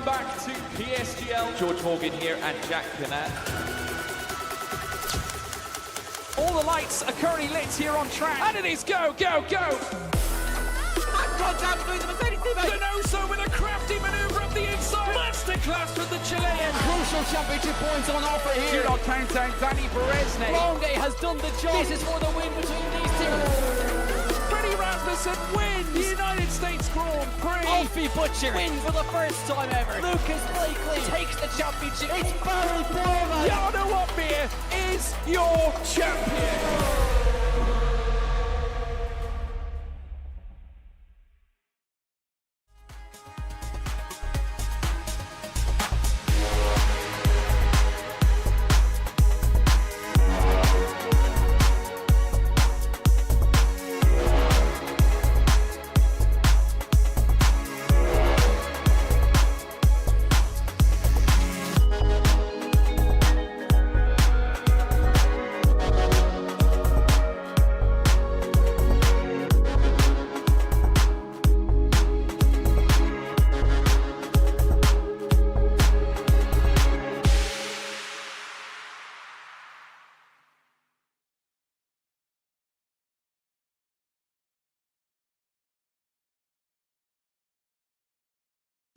welcome back to PSGL. George Morgan here and Jack Canat. All the lights are currently lit here on track, and it is go, go, go! Contact between the Mercedes teammates. Donoso with a crafty manoeuvre up the inside. Masterclass from the Chilean. Crucial championship points on offer here. Do not count out Danny Beresne. Longay has done the job. This is for the win between these two. Freddie Rasmussen wins the United States Grand Prix. Alfie Butcher wins for the first time ever. Lucas Blakely takes the championship. It's Barry Borman. Jarno Opmeer is your champion.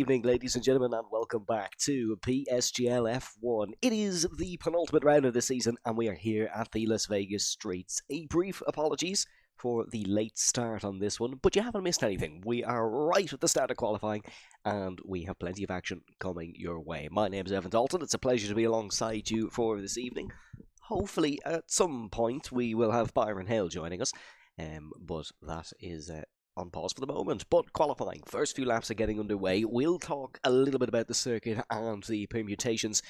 Evening, ladies and gentlemen, and welcome back to PSGL F1. It is the penultimate round of the season, and we are here at the Las Vegas streets. A brief apologies for the late start on this one, but you haven't missed anything. We are right at the start of qualifying, and we have plenty of action coming your way. My name is Evan Dalton. It's a pleasure to be alongside you for this evening. Hopefully, at some point, we will have Byron Hale joining us, but that is on pause for the moment. But qualifying, first few laps are getting underway. We'll talk a little bit about the circuit and the permutations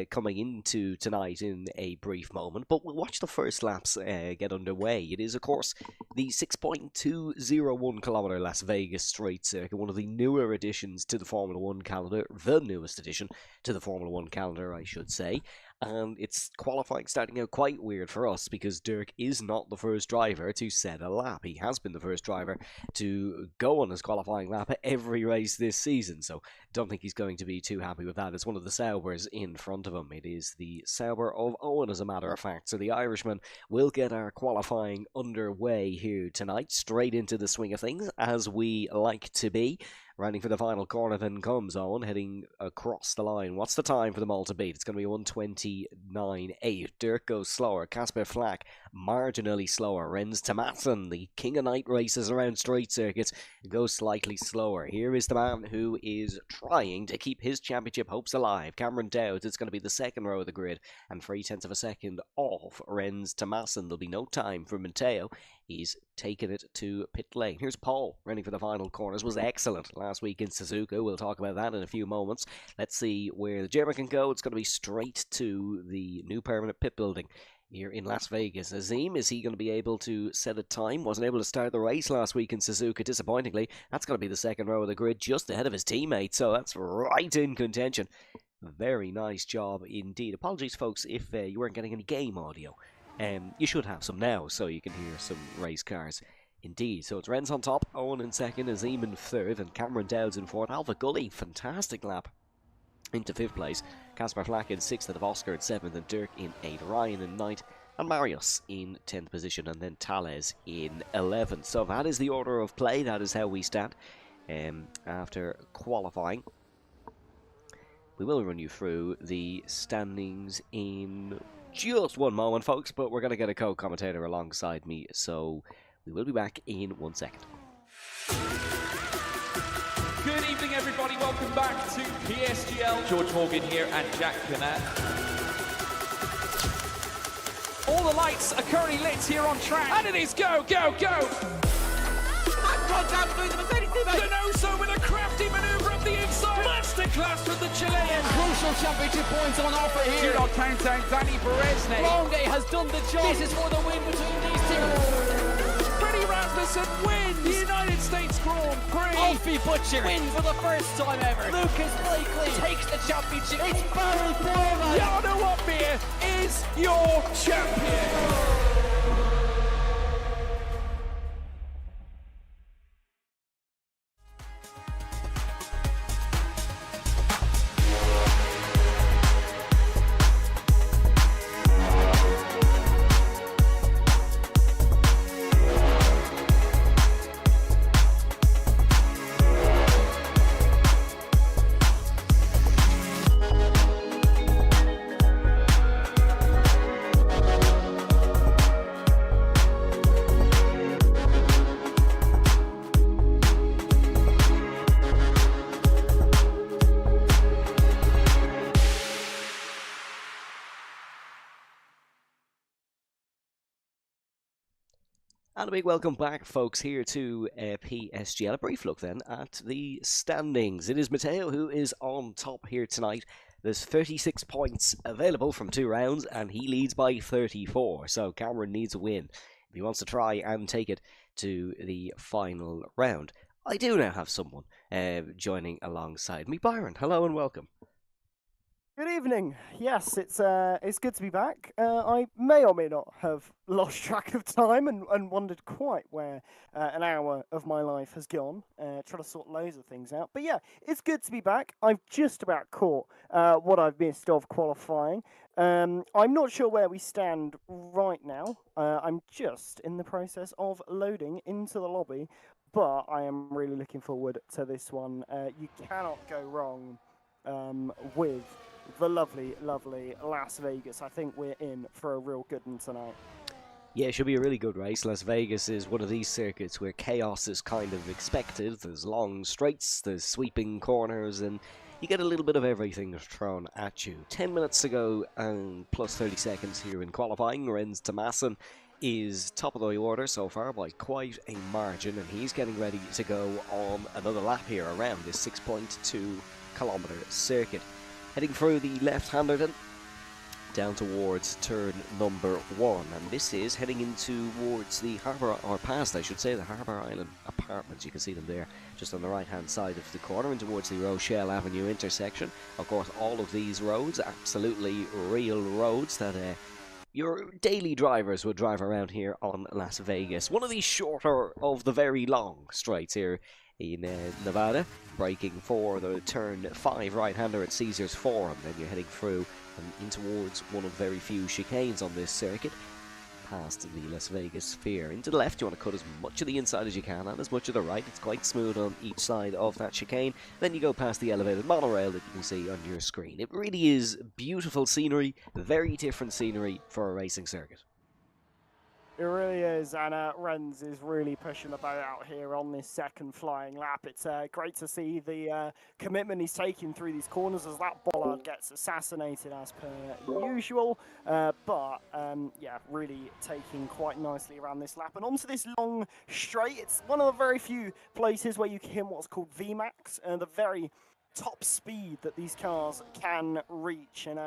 coming into tonight in a brief moment, but we'll watch the first laps get underway. It is, of course, the 6.201 kilometer Las Vegas straight circuit, one of the newer additions to the Formula 1 calendar, the newest addition to the Formula 1 calendar, I should say. And it's qualifying starting out quite weird for us because Dirk is not the first driver to set a lap. He has been the first driver to go on his qualifying lap at every race this season, so don't think he's going to be too happy with that. It's one of the Saubers in front of him. It is the Sauber of Owen, as a matter of fact. So the Irishman will get our qualifying underway here tonight, straight into the swing of things, as we like to be. Rounding for the final corner, then comes Owen, heading across the line. What's the time for them all to beat? It's going to be 1:29.8. Dirk goes slower. Casper Flack marginally slower. Rens Tomatson, the king of night races around straight circuits, goes slightly slower. Here is the man who is trying to keep his championship hopes alive. Cameron Dowds. It's going to be the second row of the grid, and 0.3 of a second off Rens Tomatson. There'll be no time for Matteo. He's taken it to pit lane. Here's Paul, running for the final corners. Was excellent last week in Suzuka. We'll talk about that in a few moments. Let's see where the German can go. It's going to be straight to the new permanent pit building here in Las Vegas. Azim, is he going to be able to set a time? Wasn't able to start the race last week in Suzuka, disappointingly. That's going to be the second row of the grid, just ahead of his teammate, so that's right in contention. Very nice job indeed. Apologies, folks, if you weren't getting any game audio. You should have some now, so you can hear some race cars. Indeed, so it's Rens on top, Owen in second, Azim in third, and Cameron Dowds in fourth. Alpha Gully, fantastic lap into fifth place. Casper Flack in sixth, and Oscar in seventh, and Dirk in eighth, Ryan in ninth, and Marius in 10th position, and then Tales in 11th. So that is the order of play. That is how we stand after qualifying. We will run you through the standings in just one moment, folks, but we're going to get a co-commentator alongside me, so we will be back in 1 second. Good evening, everybody. Welcome back to PSGL. George Morgan here and Jack Canat. All the lights are currently lit here on track, and it is go, go, go! Contact between the Mercedes teammates. Donoso with a crafty manoeuvre up the inside. Masterclass from the Chilean. Crucial championship points on offer here. Do not count out Danny Beresne. Longay has done the job. This is for the win between these two. Freddie Rasmussen wins the United States Grand Prix. Alfie Butcher wins for the first time ever. Lucas Blakely takes the championship. It's Barry Borman. Jarno Opmeer is your champion. And a big welcome back, folks, here to PSGL. A brief look then at the standings. It is Matteo who is on top here tonight. There's 36 points available from 2 rounds, and he leads by 34. So Cameron needs a win if he wants to try and take it to the final round. I do now have someone joining alongside me. Byron, hello and welcome. Good evening. Yes, it's good to be back. I may or may not have lost track of time and wondered quite where an hour of my life has gone, trying to sort loads of things out. But yeah, it's good to be back. I've just about caught what I've missed of qualifying. I'm not sure where we stand right now. I'm just in the process of loading into the lobby, but I am really looking forward to this one. You cannot go wrong with the lovely, lovely Las Vegas. I think we're in for a real good one tonight. Yeah, it should be a really good race. Las Vegas is one of these circuits where chaos is kind of expected. There's long straights, there's sweeping corners, and you get a little bit of everything thrown at you. 10 minutes to go and plus 30 seconds here in qualifying. Renz Tomasson is top of the order so far by quite a margin, and he's getting ready to go on another lap here around this 6.2 kilometre circuit. Heading through the left-hander then, down towards turn number 1, and this is heading in towards the harbour, or past I should say, the Harbour Island apartments. You can see them there just on the right hand side of the corner and towards the Rochelle Avenue intersection. Of course, all of these roads, absolutely real roads that your daily drivers would drive around here on Las Vegas. One of these shorter of the very long straights here in Nevada, braking for the turn 5 right-hander at Caesars Forum. Then you're heading through and in towards one of very few chicanes on this circuit, past the Las Vegas Sphere. Into the left, you want to cut as much of the inside as you can and as much of the right. It's quite smooth on each side of that chicane. Then you go past the elevated monorail that you can see on your screen. It really is beautiful scenery, very different scenery for a racing circuit. It really is, and Renz is really pushing the boat out here on this second flying lap. It's great to see the commitment he's taking through these corners as that bollard gets assassinated as per usual. Yeah, really taking quite nicely around this lap. And onto this long straight, it's one of the very few places where you can hit what's called VMAX, the very top speed that these cars can reach. And,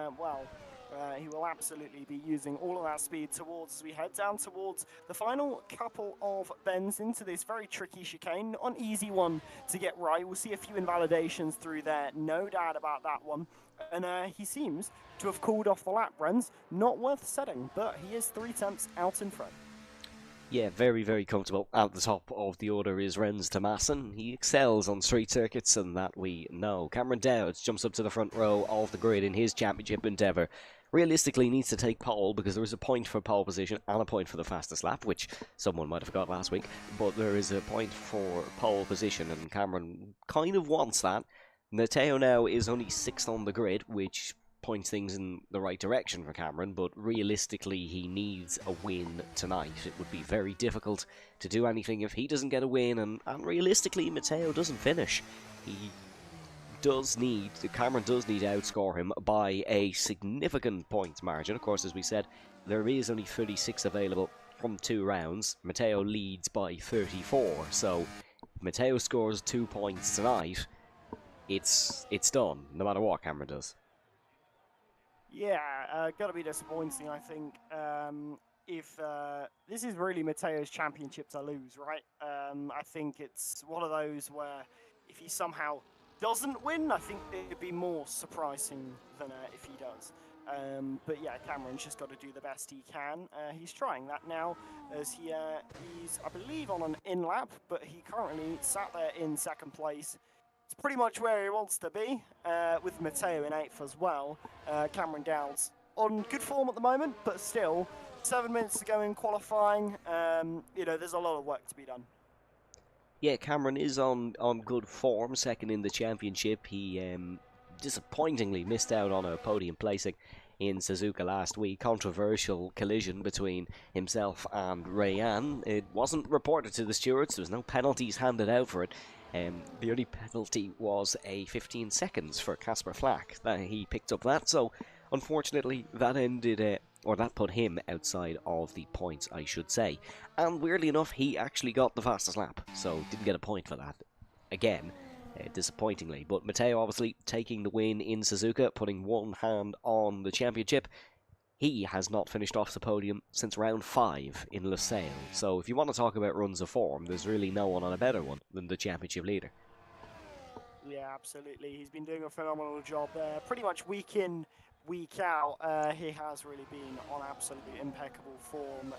he will absolutely be using all of that speed towards as we head down towards the final couple of bends into this very tricky chicane. Not an easy one to get right. We'll see a few invalidations through there, no doubt about that one. And he seems to have called off the lap, Renz. Not worth setting, but he is 3 tenths out in front. Yeah, very, very comfortable. At the top of the order is Renz Tomasson. He excels on street circuits, and that we know. Cameron Dowds jumps up to the front row of the grid in his championship endeavour. Realistically needs to take pole because there is a point for pole position and a point for the fastest lap, which someone might have got last week, but there is a point for pole position, and Cameron kind of wants that. Matteo now is only 6th on the grid, which points things in the right direction for Cameron, but realistically he needs a win tonight. It would be very difficult to do anything if he doesn't get a win, and realistically Matteo doesn't finish. Cameron does need to outscore him by a significant points margin. Of course, as we said, there is only 36 available from 2 rounds. Matteo leads by 34, so if Matteo scores 2 points tonight, it's done, no matter what Cameron does. Yeah, gotta be disappointing, I think. If this is really Matteo's championship to lose, right? I think it's one of those where if he somehow doesn't win, I think it'd be more surprising than if he does. But yeah, Cameron's just got to do the best he can. He's trying that now as he's, I believe, on an in-lap, but he currently sat there in 2nd place. It's pretty much where he wants to be, with Matteo in 8th as well. Cameron Dowds on good form at the moment, but still, 7 minutes to go in qualifying. There's a lot of work to be done. Yeah, Cameron is on good form, 2nd in the championship. He disappointingly missed out on a podium placing in Suzuka last week. Controversial collision between himself and Rayan. It wasn't reported to the stewards. There was no penalties handed out for it. The only penalty was a 15 seconds for Casper Flack. He picked up that, so unfortunately that ended or that put him outside of the points, I should say. And weirdly enough, he actually got the fastest lap, so didn't get a point for that. Again, disappointingly. But Matteo obviously taking the win in Suzuka, putting one hand on the championship. He has not finished off the podium since round 5 in Lusail. So if you want to talk about runs of form, there's really no one on a better one than the championship leader. Yeah, absolutely. He's been doing a phenomenal job there. Pretty much week in, week out, he has really been on absolutely impeccable form.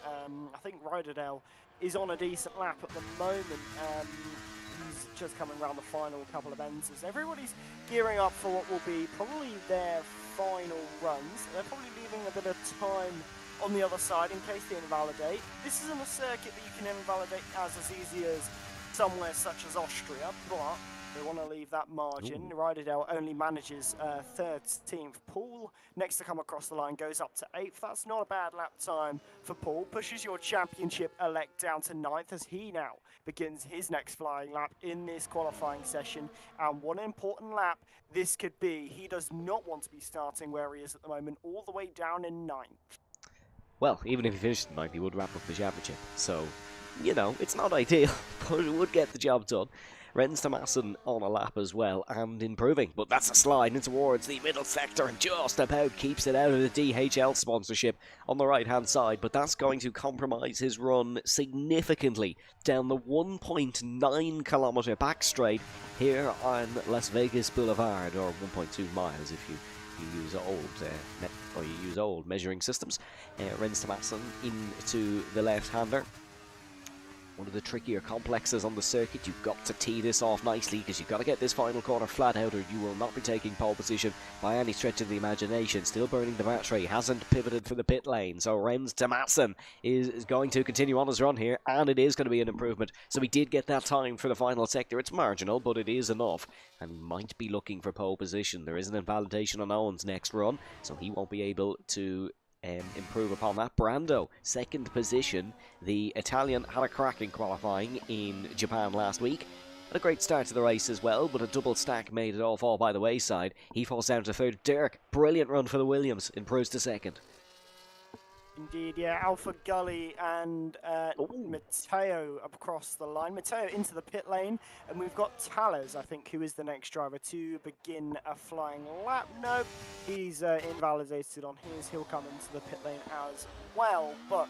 I think Ryderdale is on a decent lap at the moment. He's just coming around the final couple of ends as everybody's gearing up for what will be probably their final runs. They're probably leaving a bit of time on the other side in case they invalidate. This isn't a circuit that you can invalidate as easy as somewhere such as Austria, but they want to leave that margin. Ryderdale only manages 13th. Paul, next to come across the line, goes up to 8th. That's not a bad lap time for Paul. Pushes your championship elect down to 9th as he now begins his next flying lap in this qualifying session. And what an important lap this could be. He does not want to be starting where he is at the moment, all the way down in 9th. Well, even if he finished in 9th, he would wrap up the championship. So, you know, it's not ideal, but it would get the job done. Rens Thomason on a lap as well and improving, but that's a slide in towards the middle sector and just about keeps it out of the DHL sponsorship on the right hand side, but that's going to compromise his run significantly down the 1.9 kilometre back straight here on Las Vegas Boulevard, or 1.2 miles if you use old measuring systems. Rens Thomason into the left-hander. One of the trickier complexes on the circuit. You've got to tee this off nicely because you've got to get this final corner flat out or you will not be taking pole position by any stretch of the imagination. Still burning the battery, hasn't pivoted for the pit lane. So Rens Thomason is going to continue on his run here, and it is going to be an improvement. So he did get that time for the final sector. It's marginal, but it is enough, and he might be looking for pole position. There is an invalidation on Owen's next run, so he won't be able to improve upon that. Brando, second position. The Italian had a crack in qualifying in Japan last week. Had a great start to the race as well, but a double stack made it all fall by the wayside. He falls down to third. Derek, brilliant run for the Williams, improves to second. Indeed, yeah. Alpha Gully and Matteo across the line. Matteo into the pit lane, and we've got Tallers, I think, who is the next driver to begin a flying lap. No, he's invalidated on his. He'll come into the pit lane as well, but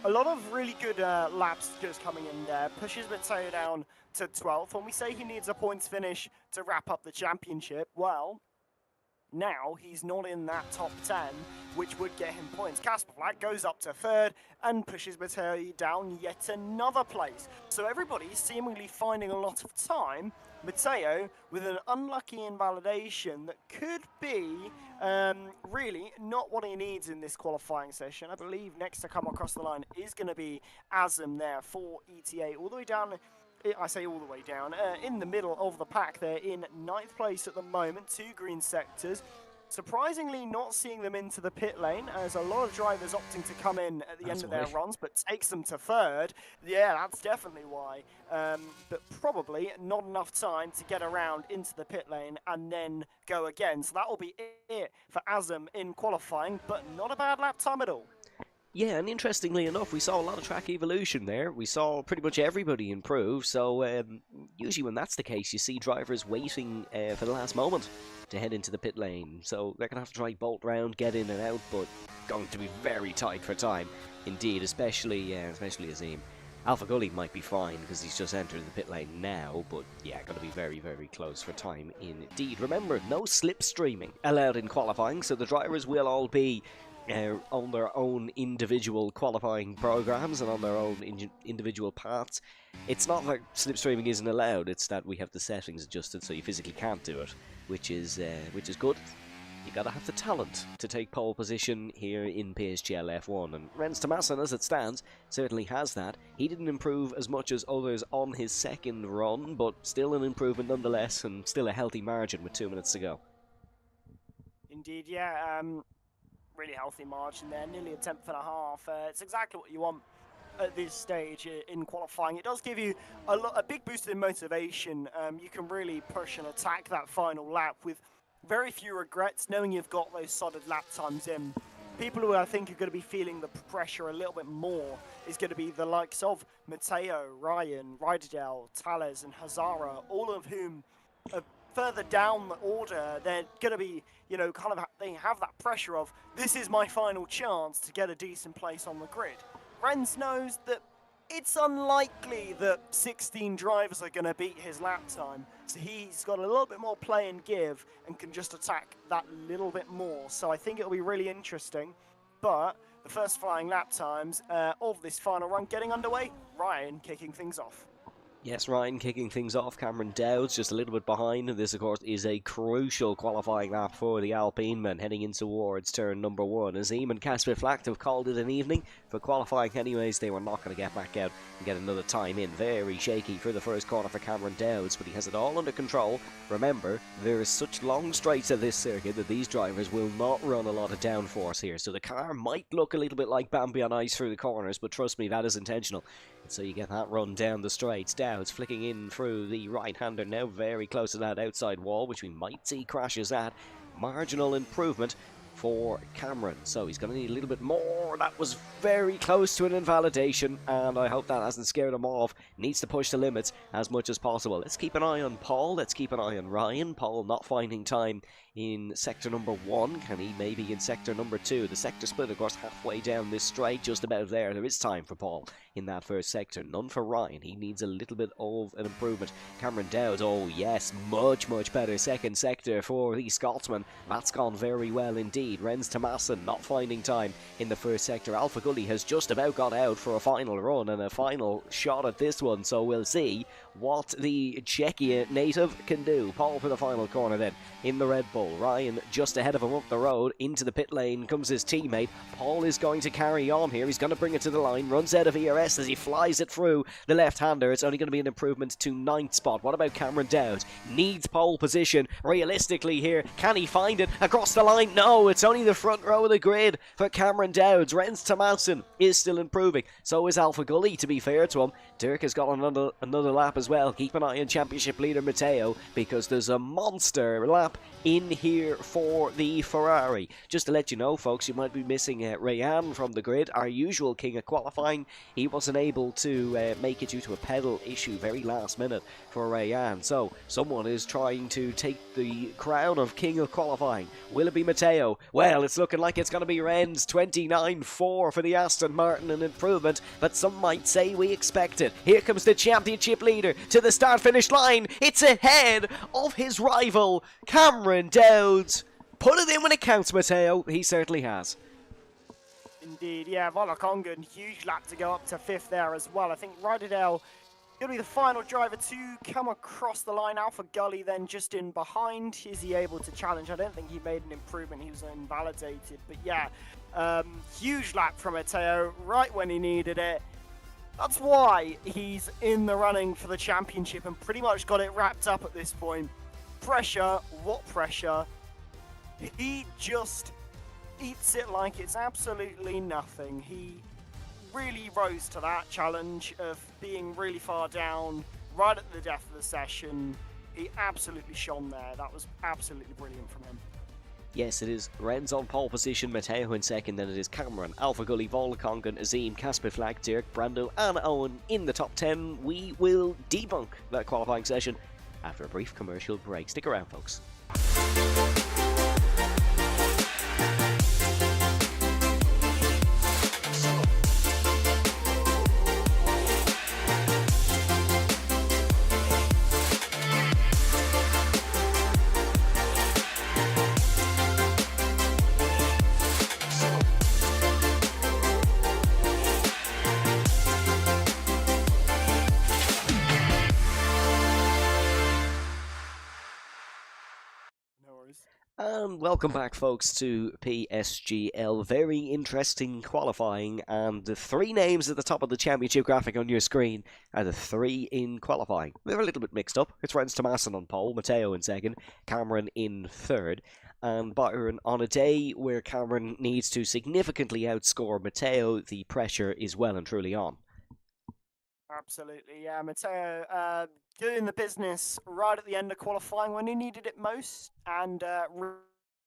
a lot of really good laps just coming in there. Pushes Matteo down to 12th. When we say he needs a points finish to wrap up the championship, well, now he's not in that top 10, which would get him points. Casper Black goes up to 3rd and pushes Matteo down yet another place. So everybody's seemingly finding a lot of time. Matteo with an unlucky invalidation that could be really not what he needs in this qualifying session. I believe next to come across the line is going to be Azam there for ETA, all the way down. I say all the way down, in the middle of the pack. They're in 9th place at the moment, 2 green sectors. Surprisingly not seeing them into the pit lane, as a lot of drivers opting to come in at the end of their runs, but takes them to 3rd. Yeah, that's definitely why. But probably not enough time to get around into the pit lane and then go again. So that will be it for Azam in qualifying, but not a bad lap time at all. Yeah, and interestingly enough, we saw a lot of track evolution there. We saw pretty much everybody improve, so usually when that's the case, you see drivers waiting for the last moment to head into the pit lane. So they're going to have to try bolt round, get in and out, but going to be very tight for time indeed, especially Azim. Alpha Gully might be fine because he's just entered the pit lane now, but yeah, going to be very, very close for time indeed. Remember, no slipstreaming allowed in qualifying, so the drivers will all be on their own individual qualifying programs and on their own individual paths. It's not that slipstreaming isn't allowed, it's that we have the settings adjusted so you physically can't do it, which is good. You gotta have the talent to take pole position here in PSGL F1, and Rens Thomason, as it stands, certainly has that. He didn't improve as much as others on his second run, but still an improvement nonetheless, and still a healthy margin with 2 minutes to go. Indeed, yeah. Really healthy margin there, nearly a 10th and a half. It's exactly what you want at this stage in qualifying. It does give you a big boost in motivation. You can really push and attack that final lap with very few regrets, knowing you've got those solid lap times in. people who I think are going to be feeling the pressure a little bit more is going to be the likes of Matteo, Ryan, Ryderdale, Tales, and Hazara, all of whom are further down the order. They're going to be, they have that pressure of, this is my final chance to get a decent place on the grid. Renz knows that it's unlikely that 16 drivers are going to beat his lap time, so he's got a little bit more play and give and can just attack that little bit more. So I think it'll be really interesting. But the first flying lap times of this final run getting underway, Ryan kicking things off. Yes, Ryan kicking things off. Cameron Dowd's just a little bit behind. This, of course, is a crucial qualifying lap for the Alpine men heading in towards turn number 1. Azim and Casper Flack have called it an evening. For qualifying anyways, they were not going to get back out and get another time in. Very shaky for the first corner for Cameron Dowds, but he has it all under control. Remember, there is such long straights at this circuit that these drivers will not run a lot of downforce here. So the car might look a little bit like Bambi on ice through the corners, but trust me, that is intentional. And so you get that run down the straights. Dowds flicking in through the right-hander now, very close to that outside wall, which we might see crashes at. Marginal improvement for Cameron, so he's going to need a little bit more. That was very close to an invalidation, and I hope that hasn't scared him off. Needs to push the limits as much as possible. Let's keep an eye on Paul. Let's keep an eye on Ryan. Paul not finding time in sector number 1. Can he maybe in sector number 2? The sector split, of course, halfway down this straight, just about there. There is time for Paul in that first sector. None for Ryan. He needs a little bit of an improvement. Cameron Dowd, oh yes, much better second sector for the Scotsman. That's gone very well indeed. Renz Tomasson not finding time in the first sector. Alpha Gully has just about got out for a final run and a final shot at this one, so we'll see what the Czechia native can do. Paul for the final corner then in the Red Bull. Ryan just ahead of him up the road. Into the pit lane comes his teammate. Paul is going to carry on here. He's going to bring it to the line. Runs out of ERS as he flies it through the left-hander. It's only going to be an improvement to 9th spot. What about Cameron Dowd? Needs pole position. Realistically here, can he find it across the line? No, it's only the front row of the grid for Cameron Dowd. Renz Tomasson is still improving. So is Alpha Gully, to be fair to him. Dirk has got another lap as well. Keep an eye on championship leader Matteo, because there's a monster lap in here for the Ferrari. Just to let you know, folks, you might be missing Rayan from the grid, our usual king of qualifying. He wasn't able to make it due to a pedal issue very last minute for Rayan. So someone is trying to take the crown of king of qualifying. Will it be Matteo? Well, it's looking like it's going to be Renz. 29.4 for the Aston Martin, an improvement, but some might say we expected. Here comes the championship leader to the start-finish line. It's ahead of his rival, Cameron Dowd. Put it in when it counts, Matteo. He certainly has. Indeed, yeah, Volakongan, huge lap to go up to 5th there as well. I think Ryderdale going to be the final driver to come across the line. Alpha Gully then just in behind. Is he able to challenge? I don't think he made an improvement. He was invalidated. But yeah, huge lap from Matteo right when he needed it. That's why he's in the running for the championship and pretty much got it wrapped up at this point. Pressure, what pressure? He just eats it like it's absolutely nothing. He really rose to that challenge of being really far down right at the death of the session. He absolutely shone there. That was absolutely brilliant from him. Yes, it is Renz on pole position, Matteo in second, then it is Cameron, Alpha Gully, Volakongan, Azim, Casper Flack, Dirk, Brando and Owen in the top 10. We will debunk that qualifying session after a brief commercial break. Stick around, folks. And welcome back, folks, to PSGL. Very interesting qualifying, and the 3 names at the top of the championship graphic on your screen are the 3 in qualifying. They're a little bit mixed up. It's Renz Tomasson on pole, Matteo in second, Cameron in third, and Byron on a day where Cameron needs to significantly outscore Matteo. The pressure is well and truly on. Absolutely, yeah. Matteo doing the business right at the end of qualifying when he needed it most, and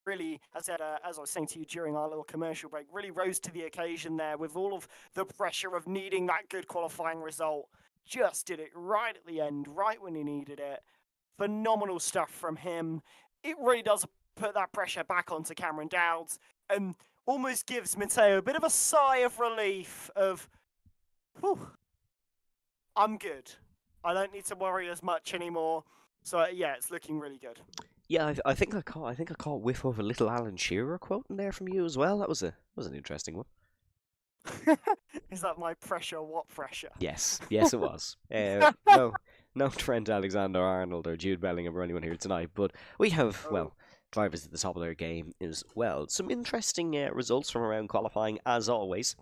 really, as I was saying to you during our little commercial break, really rose to the occasion there with all of the pressure of needing that good qualifying result. Just did it right at the end, right when he needed it. Phenomenal stuff from him. It really does put that pressure back onto Cameron Dowds and almost gives Matteo a bit of a sigh of relief of, whew, I'm good. I don't need to worry as much anymore. So yeah, it's looking really good. Yeah, I think I caught whiff of a little Alan Shearer quote in there from you as well. That was an interesting one. Is that my pressure? What pressure? Yes, it was. No Trent Alexander-Arnold or Jude Bellingham or anyone here tonight, but we have drivers at the top of their game as well. Some interesting results from around qualifying as always.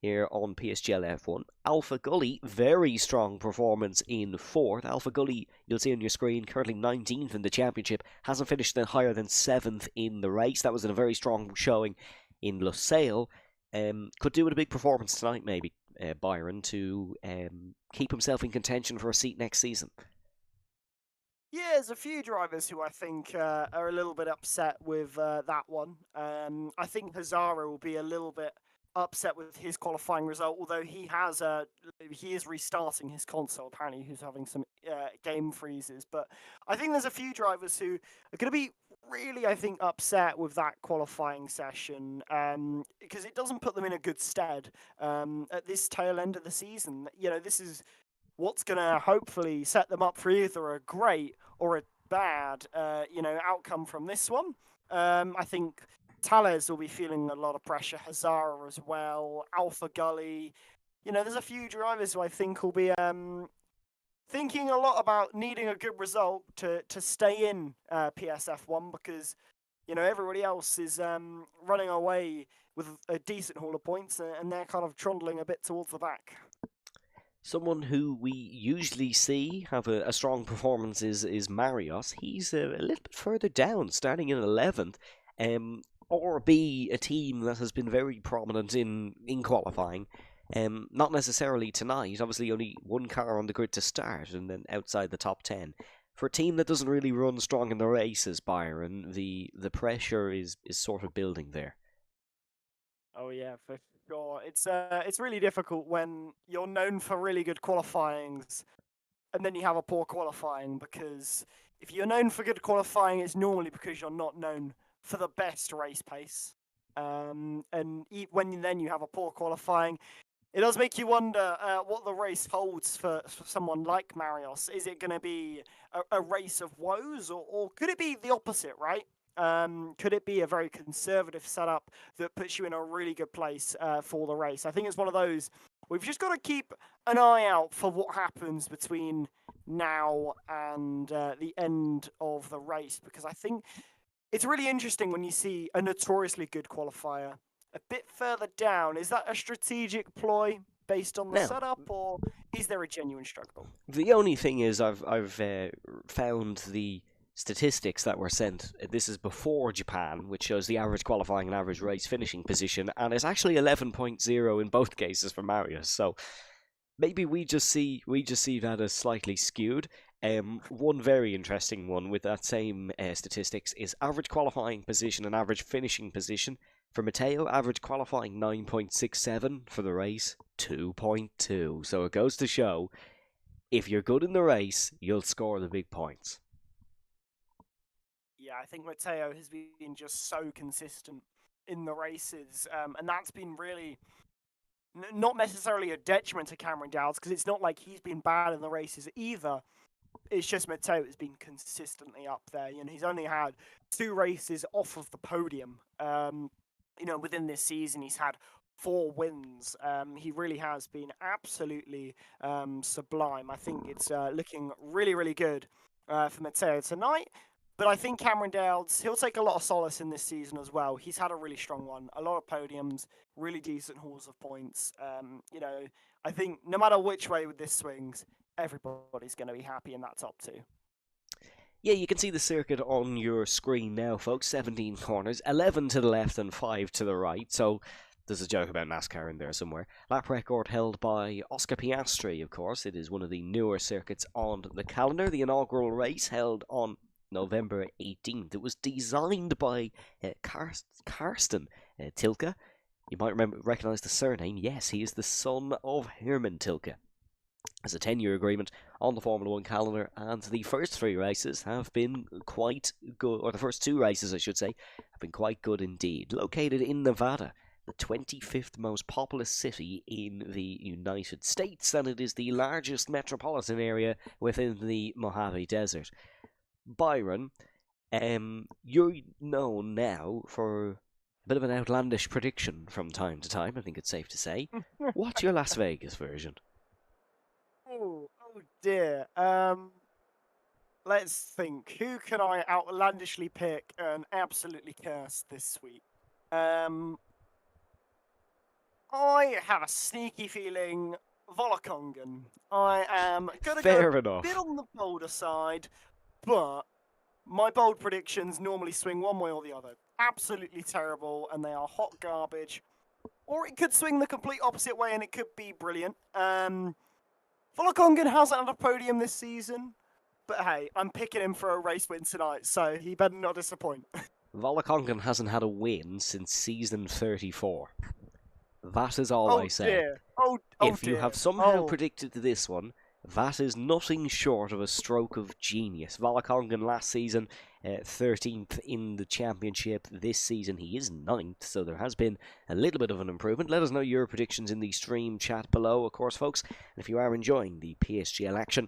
Here on PSGL F1. Alpha Gully, very strong performance in 4th. Alpha Gully, you'll see on your screen, currently 19th in the championship, hasn't finished higher than 7th in the race. That was a very strong showing in Lusail. Could do with a big performance tonight, maybe, Byron, to keep himself in contention for a seat next season. Yeah, there's a few drivers who I think are a little bit upset with that one. I think Hazara will be a little bit upset with his qualifying result, although he is restarting his console. Apparently, he's having some game freezes. But I think there's a few drivers who are going to be really, I think, upset with that qualifying session because it doesn't put them in a good stead at this tail end of the season. You know, this is what's going to hopefully set them up for either a great or a bad, outcome from this one. I think Tales will be feeling a lot of pressure, Hazara as well, Alpha Gully. You know, there's a few drivers who I think will be thinking a lot about needing a good result to stay in PSF1 because, you know, everybody else is running away with a decent haul of points and they're kind of trundling a bit towards the back. Someone who we usually see have a strong performance is Marios. He's a little bit further down, starting in 11th. Or be a team that has been very prominent in qualifying. Not necessarily tonight, obviously only one car on the grid to start and then outside the top 10. For a team that doesn't really run strong in the races, Byron, the pressure is sort of building there. Oh yeah, for sure. It's really difficult when you're known for really good qualifyings and then you have a poor qualifying because if you're known for good qualifying, it's normally because you're not known for the best race pace. And when then you have a poor qualifying, it does make you wonder what the race holds for someone like Marios. Is it going to be a race of woes, or could it be the opposite, right? Could it be a very conservative setup that puts you in a really good place for the race? I think it's one of those. We've just got to keep an eye out for what happens between now and the end of the race, because I think it's really interesting when you see a notoriously good qualifier a bit further down. Is that a strategic ploy based on the setup, or is there a genuine struggle? The only thing is I've found the statistics that were sent. This is before Japan, which shows the average qualifying and average race finishing position, and it's actually 11.0 in both cases for Marius. So maybe we just see that as slightly skewed. One very interesting one with that same statistics is average qualifying position and average finishing position. For Matteo, average qualifying 9.67, for the race 2.2. So it goes to show, if you're good in the race, you'll score the big points. Yeah, I think Matteo has been just so consistent in the races, and that's been really not necessarily a detriment to Cameron Dowds, because it's not like he's been bad in the races either. It's just Matteo has been consistently up there. You know, he's only had 2 races off of the podium. Within this season, he's had 4 wins. He really has been absolutely sublime. I think it's looking really, really good for Matteo tonight. But I think Cameron Dowds, he'll take a lot of solace in this season as well. He's had a really strong one, a lot of podiums, really decent hauls of points. I think no matter which way this swings, everybody's going to be happy in that top 2. Yeah, you can see the circuit on your screen now, folks. 17 corners, 11 to the left and 5 to the right. So there's a joke about NASCAR in there somewhere. Lap record held by Oscar Piastri, of course. It is one of the newer circuits on the calendar. The inaugural race held on November 18th. It was designed by Karsten Tilke. You might recognise the surname. Yes, he is the son of Herman Tilke. Has a 10-year agreement on the Formula 1 calendar, and the first 3 races have been quite good, or the first 2 races, I should say, have been quite good indeed. Located in Nevada, the 25th most populous city in the United States, and it is the largest metropolitan area within the Mojave Desert. Byron, you're known now for a bit of an outlandish prediction from time to time, I think it's safe to say. What's your Las Vegas version? Oh dear. Let's think. Who can I outlandishly pick and absolutely curse this week? I have a sneaky feeling Volakongan. I am gonna Fair go enough. a bit on the bolder side, but my bold predictions normally swing one way or the other. Absolutely terrible, and they are hot garbage. Or it could swing the complete opposite way, and it could be brilliant. Volakongan hasn't had a podium this season, but hey, I'm picking him for a race win tonight, so he better not disappoint. Volakongan hasn't had a win since season 34. That is all I say. Dear. If you dear. have somehow predicted this one, that is nothing short of a stroke of genius. Volakongan last season, 13th in the championship. This season he is 9th, so there has been a little bit of an improvement. Let us know your predictions in the stream chat below, of course, folks. And if you are enjoying the PSGL action,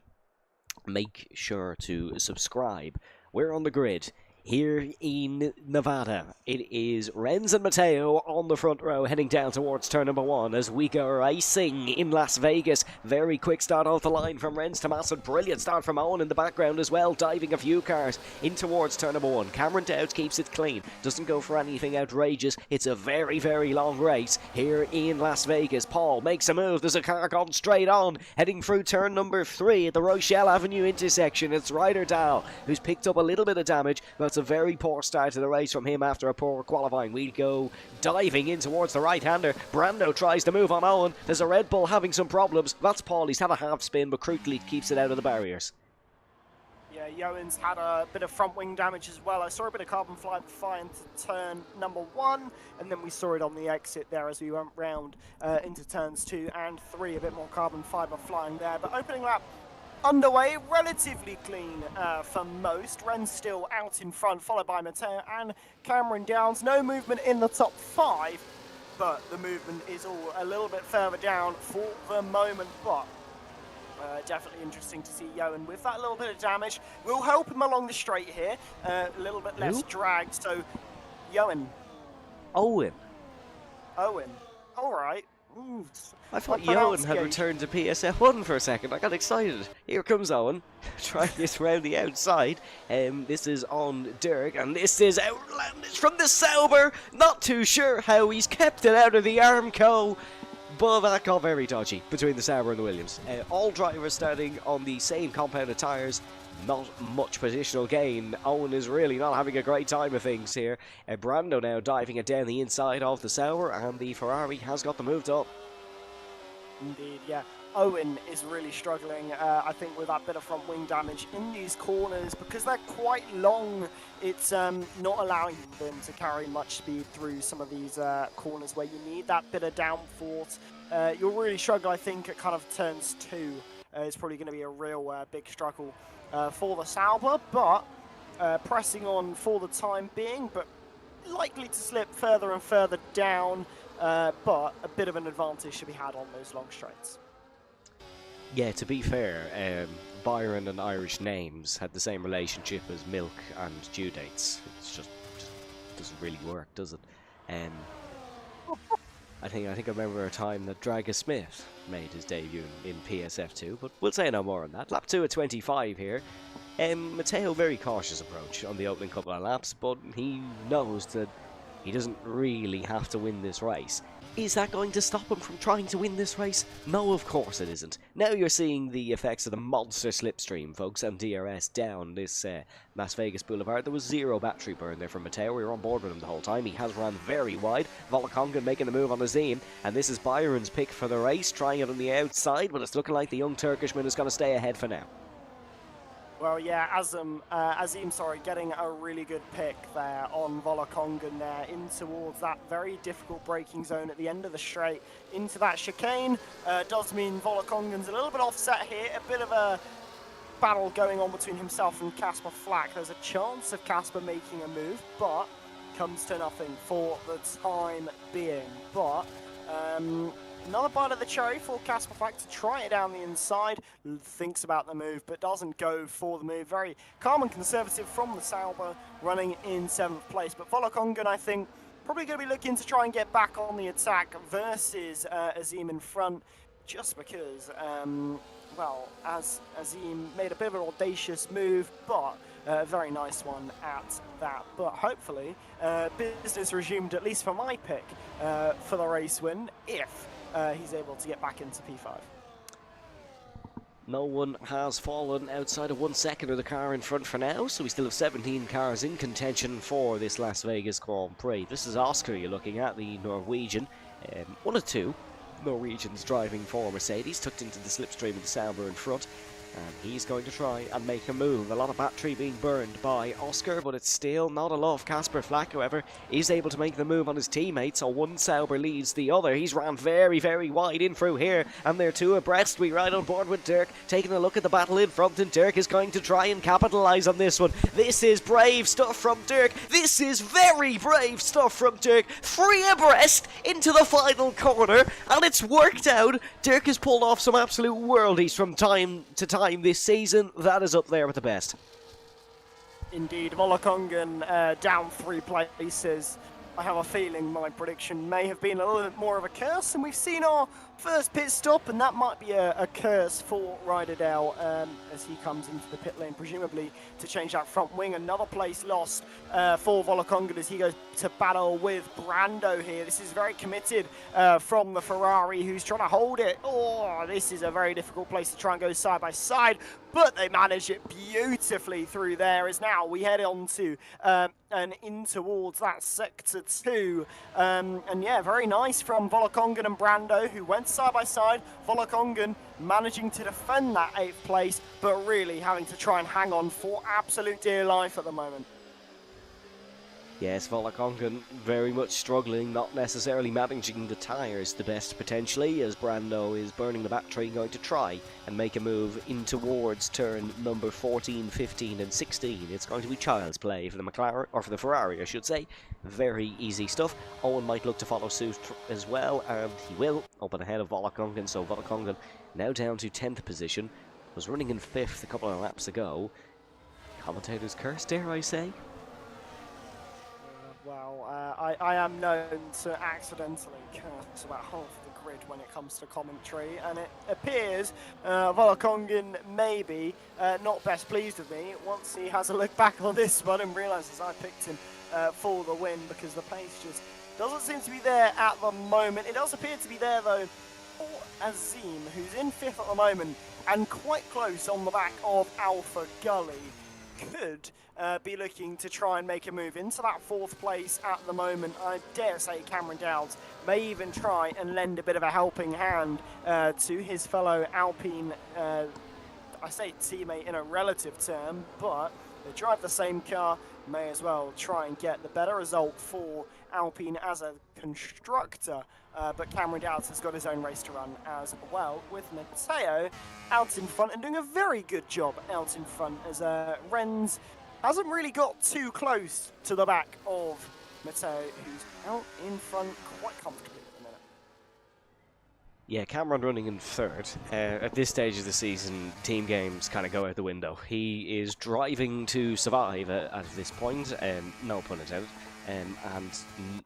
make sure to subscribe. We're on the grid here in Nevada. It is Renz and Matteo on the front row heading down towards turn number 1 as we go racing in Las Vegas. Very quick start off the line from Renz to Masson. Brilliant start from Owen in the background as well, diving a few cars in towards turn number 1. Cameron Dowds keeps it clean, doesn't go for anything outrageous. It's a very, very long race here in Las Vegas. Paul makes a move. There's a car gone straight on, heading through turn number 3 at the Rochelle Avenue intersection. It's Ryder Dahl who's picked up a little bit of damage, but it's a very poor start to the race from him after a poor qualifying. We go diving in towards the right-hander. Brando tries to move on Owen. There's a Red Bull having some problems. That's Paul. He's had a half spin, but Krukli keeps it out of the barriers. Yeah, Johan's had a bit of front wing damage as well. I saw a bit of carbon fly into turn number 1, and then we saw it on the exit there as we went round into turns 2 and 3. A bit more carbon fibre flying there, but opening lap underway, relatively clean for most. Ren's still out in front, followed by Matteo and Cameron Downs. No movement in the top 5, but the movement is all a little bit further down for the moment. But definitely interesting to see Johan with that little bit of damage. We'll help him along the straight here, a little bit less drag. So, Johan. Owen. All right. Ooh, I thought Johan had returned to PSF1 for a second. I got excited. Here comes Owen, trying this round the outside. This is on Dirk, and this is outlandish from the Sauber. Not too sure how he's kept it out of the Armco, but that got very dodgy between the Sauber and the Williams. All drivers starting on the same compounded tyres. Not much positional gain. Owen is really not having a great time of things here. Brando now diving it down the inside of the Sauber, and the Ferrari has got the move up. Indeed, yeah. Owen is really struggling, I think, with that bit of front wing damage in these corners because they're quite long. It's not allowing them to carry much speed through some of these corners where you need that bit of downforce. You'll really struggle, I think, at kind of turns 2. It's probably going to be a real big struggle for the Sauber, but pressing on for the time being, but likely to slip further and further down, but a bit of an advantage should be had on those long straights. Yeah, to be fair, Byron and Irish names had the same relationship as milk and due dates. It's just doesn't really work, does it? I think I remember a time that Draga Smith made his debut in PSF2, but we'll say no more on that. Lap 2 at 25 here. Matteo, very cautious approach on the opening couple of laps, but he knows that he doesn't really have to win this race. Is that going to stop him from trying to win this race? No, of course it isn't. Now you're seeing the effects of the monster slipstream, folks, and DRS down this Las Vegas Boulevard. There was 0 battery burn there from Matteo. We were on board with him the whole time. He has run very wide. Volakongan making a move on the Zine, and this is Byron's pick for the race, trying it on the outside, but it's looking like the young Turkishman is going to stay ahead for now. Well, yeah, Azim, getting a really good pick there on Volokongan there in towards that very difficult braking zone at the end of the straight into that chicane. Does mean Volokongan's a little bit offset here, a bit of a battle going on between himself and Casper Flack. There's a chance of Casper making a move, but comes to nothing for the time being. But another bite of the cherry for Casper Flack to try it down the inside. Thinks about the move, but doesn't go for the move. Very calm and conservative from the Sauber, running in 7th place. But Volokongan, I think, probably going to be looking to try and get back on the attack versus Azim in front, just because, well, as Azim made a bit of an audacious move, but a very nice one at that. But hopefully, business resumed, at least for my pick, for the race win, if he's able to get back into P5. No one has fallen outside of 1 second of the car in front for now, so we still have 17 cars in contention for this Las Vegas Grand Prix. This is Oscar you're looking at, the Norwegian. One of two Norwegians driving for Mercedes, tucked into the slipstream of the Sauber in front. And he's going to try and make a move. A lot of battery being burned by Oscar, but it's still not enough. Casper Flack, however, is able to make the move on his teammate, so one Sauber leads the other. He's ran very, very wide in through here, and they're two abreast. We ride on board with Dirk, taking a look at the battle in front, and Dirk is going to try and capitalise on this one. This is brave stuff from Dirk. This is very brave stuff from Dirk. 3 abreast into the final corner, and it's worked out. Dirk has pulled off some absolute worldies from time to time this season. That is up there with the best. Indeed, Volokongan down 3 places. I have a feeling my prediction may have been a little bit more of a curse, and we've seen our first pit stop, and that might be a curse for Ryderdale as he comes into the pit lane, presumably to change that front wing. Another place lost for Volokongan as he goes to battle with Brando here. This is very committed from the Ferrari, who's trying to hold it. Oh, this is a very difficult place to try and go side by side, but they manage it beautifully through there. As now we head on to and in towards that sector 2. And yeah, very nice from Volokongan and Brando, who went side by side. Volokongan managing to defend that 8th place, but really having to try and hang on for absolute dear life at the moment. Yes, Volokongan very much struggling, not necessarily managing the tyres the best potentially, as Brando is burning the battery, going to try and make a move in towards turn number 14, 15 and 16. It's going to be child's play for the McLaren, or for the Ferrari I should say. Very easy stuff. Owen might look to follow suit as well, and he will, up and ahead of Volokongan. So Volokongan now down to 10th position, was running in 5th a couple of laps ago. Commentator's curse, dare I say? Well, I am known to accidentally curse about half the grid when it comes to commentary, and it appears Volokongan may be not best pleased with me once he has a look back on this one and realises I picked him for the win, because the pace just doesn't seem to be there at the moment. It does appear to be there though for Azim, who's in 5th at the moment and quite close on the back of Alpha Gully. Could be looking to try and make a move into that 4th place at the moment. I dare say Cameron Dowds may even try and lend a bit of a helping hand to his fellow Alpine, I say teammate in a relative term, but they drive the same car, may as well try and get the better result for Alpine as a constructor. But Cameron Dowds has got his own race to run as well, with Matteo out in front and doing a very good job out in front, as Renz hasn't really got too close to the back of Matteo, who's out in front quite comfortably at the minute. Yeah, Cameron running in 3rd. At this stage of the season, team games kind of go out the window. He is driving to survive at this point, no pun intended. And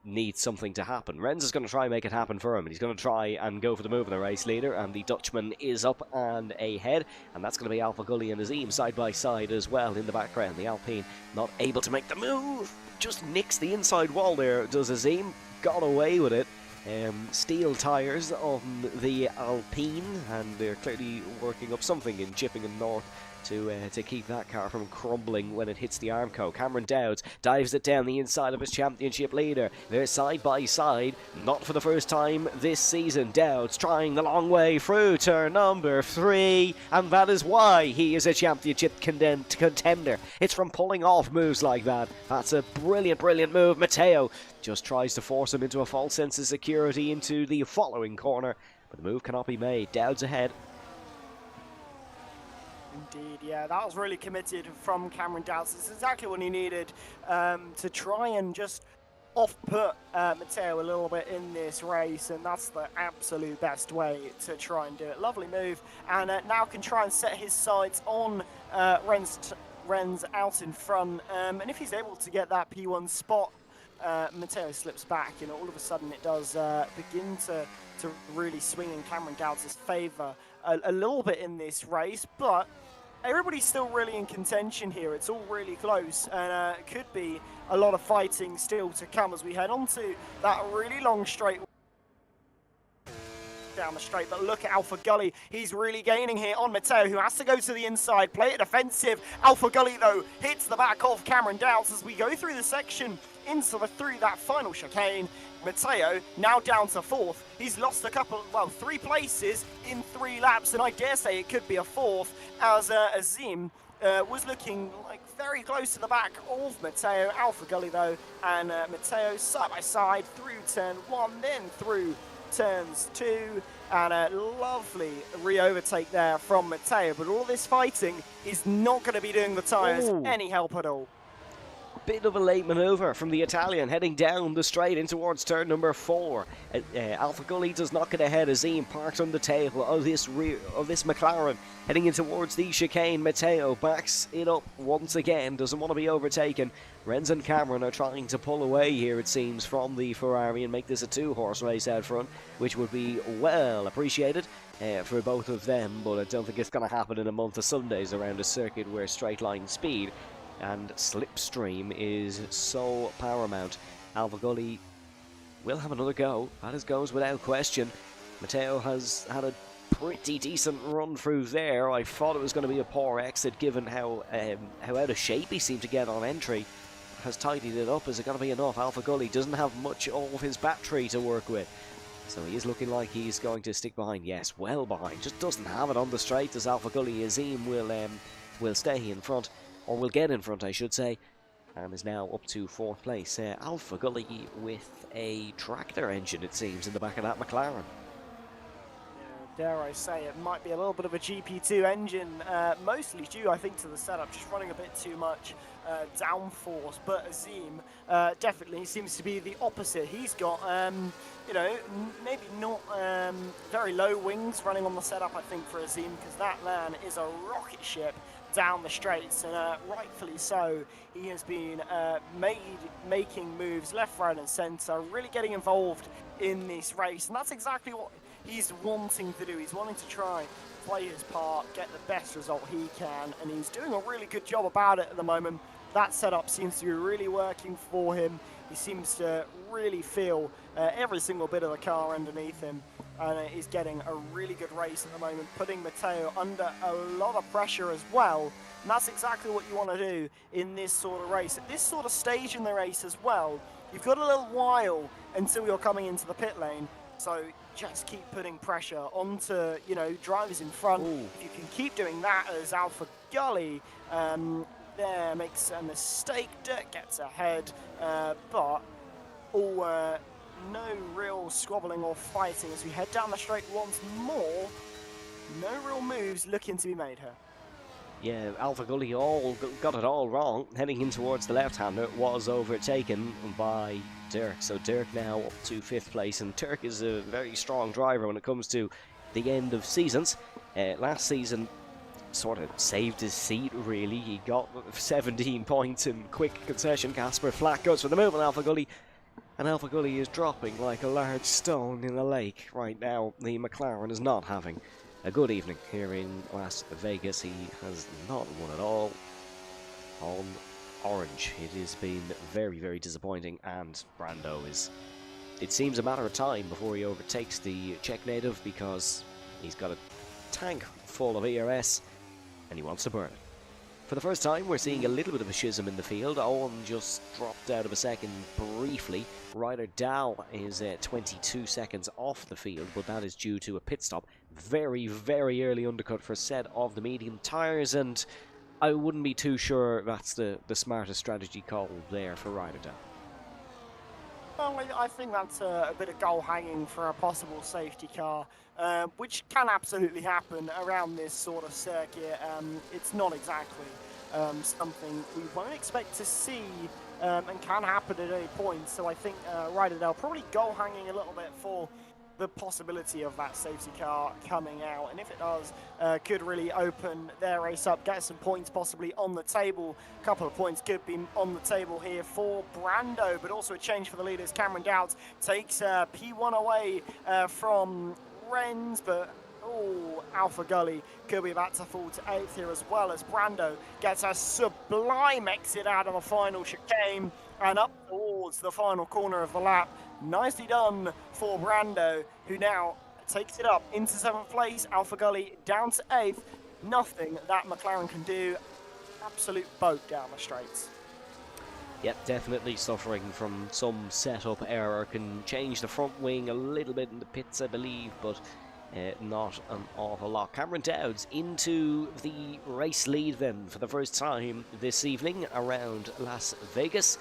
needs something to happen. Renz is going to try and make it happen for him, and he's going to try and go for the move of the race leader, and the Dutchman is up and ahead, and that's going to be Alpha Gully and Azim side by side as well in the background. The Alpine not able to make the move, just nicks the inside wall there, does Azim. Got away with it. Steel tyres on the Alpine, and they're clearly working up something in Chipping and North to keep that car from crumbling when it hits the Armco. Cameron Dowds dives it down the inside of his championship leader. They're side by side, not for the first time this season. Dowds trying the long way through turn number 3, and that is why he is a championship contender. It's from pulling off moves like that. That's a brilliant, brilliant move. Matteo just tries to force him into a false sense of security into the following corner, but the move cannot be made. Dowds ahead. Indeed, yeah, that was really committed from Cameron Dowds. It's exactly what he needed to try and just off-put Matteo a little bit in this race, and that's the absolute best way to try and do it. Lovely move, and now can try and set his sights on Renz out in front, and if he's able to get that P1 spot, Matteo slips back, and all of a sudden it does begin to really swing in Cameron Dowds' favour a little bit in this race, but everybody's still really in contention here. It's all really close, and it could be a lot of fighting still to come as we head on to that really long straight down the straight. But look at Alpha Gully. He's really gaining here on Matteo, who has to go to the inside, play it defensive. Alpha Gully, though, hits the back of Cameron Dowds as we go through the section through that final chicane. Matteo now down to 4th. He's lost three places in 3 laps, and I dare say it could be a 4th as Azim was looking like very close to the back of Matteo. Alpha Gully, though, and Matteo side by side through turn 1, then through turns 2, and a lovely re-overtake there from Matteo. But all this fighting is not going to be doing the tyres any help at all. Bit of a late manoeuvre from the Italian, heading down the straight in towards turn number 4. Alpha Gully does not get ahead. Azim parked on the tail of this McLaren, heading in towards the chicane. Matteo backs it up once again, doesn't want to be overtaken. Renz and Cameron are trying to pull away here, it seems, from the Ferrari and make this a 2-horse race out front, which would be well appreciated for both of them, but I don't think it's going to happen in a month of Sundays around a circuit where straight line speed and slipstream is so paramount. Alpha Gully will have another go. That goes without question. Matteo has had a pretty decent run through there. I thought it was going to be a poor exit given how out of shape he seemed to get on entry. Has tidied it up. Is it going to be enough? Alpha Gully doesn't have much of his battery to work with, so he is looking like he's going to stick behind. Yes, well behind. Just doesn't have it on the straight as Alpha Gully. Azim will stay in front, or will get in front, I should say, and is now up to 4th place. Alpha Gully with a tractor engine, it seems, in the back of that McLaren. Dare I say, it might be a little bit of a GP2 engine, mostly due, I think, to the setup, just running a bit too much downforce. But Azim definitely seems to be the opposite. He's got, maybe not very low wings running on the setup, I think, for Azim, because that man is a rocket ship down the straights, and rightfully so. He has been making moves left, right and centre, really getting involved in this race, and that's exactly what he's wanting to do. He's wanting to try, play his part, get the best result he can, and he's doing a really good job about it at the moment. That setup seems to be really working for him. He seems to really feel every single bit of the car underneath him, and he's getting a really good race at the moment, putting Matteo under a lot of pressure as well. And that's exactly what you want to do in this sort of race. At this sort of stage in the race as well, you've got a little while until you're coming into the pit lane, so just keep putting pressure onto, drivers in front. If you can keep doing that, as Alpha Gully there makes a mistake, Dirk gets ahead, but no real squabbling or fighting as we head down the straight once more. No real moves looking to be made here. Yeah, Alpha Gully got it all wrong. Heading in towards the left-hander, was overtaken by Dirk. So Dirk now up to 5th place, and Dirk is a very strong driver when it comes to the end of seasons. Last season sort of saved his seat, really. He got 17 points in quick concession. Casper Flack goes for the move on Alpha Gully, and Alpha Gully is dropping like a large stone in a lake right now. The McLaren is not having a good evening here in Las Vegas. He has not won at all on orange. It has been very, very disappointing, and Brando it seems a matter of time before he overtakes the Czech native, because he's got a tank full of ERS, and he wants to burn it. For the first time, we're seeing a little bit of a schism in the field. Owen just dropped out of a second briefly. Ryder Dow is 22 seconds off the field, but that is due to a pit stop. Very, very early undercut for a set of the medium tyres, and I wouldn't be too sure that's the smartest strategy call there for Ryder Dow. Well, I think that's a bit of goal hanging for a possible safety car, which can absolutely happen around this sort of circuit. It's not exactly something we won't expect to see and can happen at any point. So I think Ryder Dale probably goal hanging a little bit for the possibility of that safety car coming out, and if it does, could really open their race up, get some points possibly on the table. A couple of points could be on the table here for Brando, but also a change for the leaders. Cameron Dowds takes P1 away from Renz, but Alpha Gully could be about to fall to 8th here, as well as Brando gets a sublime exit out of the final chicane and up towards the final corner of the lap. Nicely done for Brando, who now takes it up into 7th place. Alpha Gully down to 8th. Nothing that McLaren can do. Absolute boat down the straights. Yep, definitely suffering from some setup error. Can change the front wing a little bit in the pits, I believe, but not an awful lot. Cameron Dowds into the race lead then for the first time this evening around Las Vegas.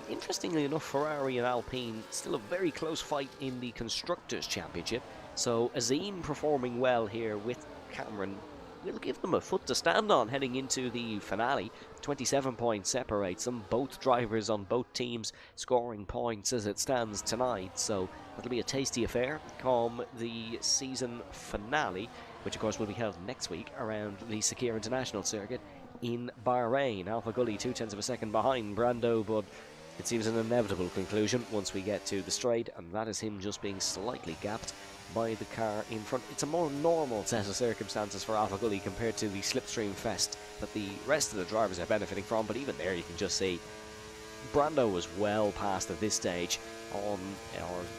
Interestingly enough, Ferrari and Alpine still a very close fight in the Constructors' Championship. So Azim performing well here with Cameron will give them a foot to stand on heading into the finale. 27 points separates them. Both drivers on both teams scoring points as it stands tonight. So it'll be a tasty affair come the season finale, which of course will be held next week around the Sakir International Circuit in Bahrain. Alpha Gully 0.2 of a second behind Brando, but it seems an inevitable conclusion once we get to the straight, and that is him just being slightly gapped by the car in front. It's a more normal set of circumstances for Alpha Gully compared to the slipstream fest that the rest of the drivers are benefiting from, but even there you can just see Brando was well past at this stage on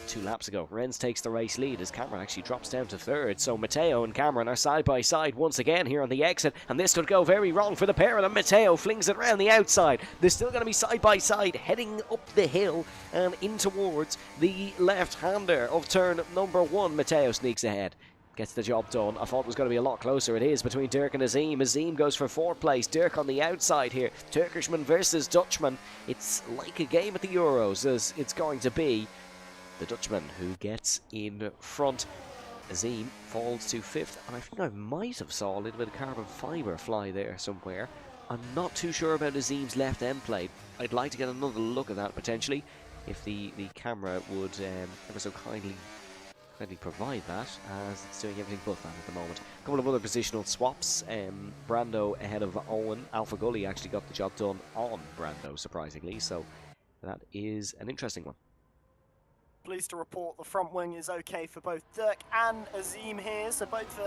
2 laps ago. Renz takes the race lead as Cameron actually drops down to 3rd. So Matteo and Cameron are side by side once again here on the exit, and this could go very wrong for the pair of them. Matteo flings it around the outside. They're still going to be side by side heading up the hill and in towards the left-hander of turn number 1. Matteo sneaks ahead, gets the job done. I thought it was going to be a lot closer. It is between Dirk and Azim. Azim goes for 4th place. Dirk on the outside here. Turkishman versus Dutchman. It's like a game at the Euros, as it's going to be the Dutchman who gets in front. Azim falls to 5th, and I think I might have saw a little bit of carbon fibre fly there somewhere. I'm not too sure about Azim's left end plate. I'd like to get another look at that potentially, if the camera would ever so kindly provide that, as it's doing everything but that at the moment. A couple of other positional swaps. Brando ahead of Owen. Alpha Gully actually got the job done on Brando, surprisingly, so that is an interesting one. Pleased to report the front wing is okay for both Dirk and Azim here, so both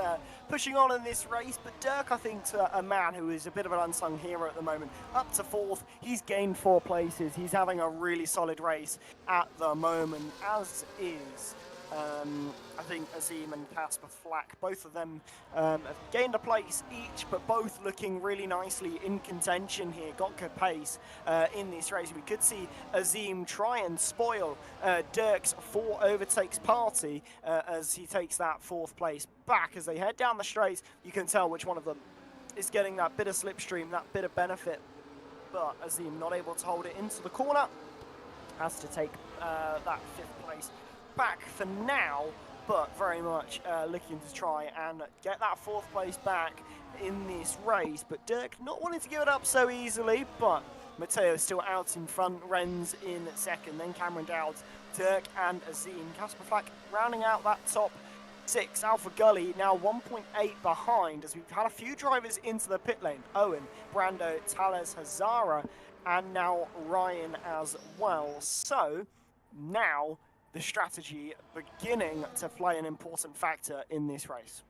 pushing on in this race, but Dirk, I think, a man who is a bit of an unsung hero at the moment, up to 4th. He's gained 4 places. He's having a really solid race at the moment, as is I think Azim and Casper Flack, both of them have gained a place each, but both looking really nicely in contention here. Got good pace in this race. We could see Azim try and spoil Dirk's 4 overtakes party as he takes that 4th place back. As they head down the straight, you can tell which one of them is getting that bit of slipstream, that bit of benefit. But Azim not able to hold it into the corner, has to take that 5th place back for now, but very much looking to try and get that 4th place back in this race. But Dirk not wanting to give it up so easily, but Matteo still out in front. Renz in 2nd, then Cameron Dowds, Dirk and Azim. Casper Flack rounding out that top 6. Alpha Gully now 1.8 behind, as we've had a few drivers into the pit lane. Owen, Brando, Thales, Hazara, and now Ryan as well. So now the strategy beginning to play an important factor in this race.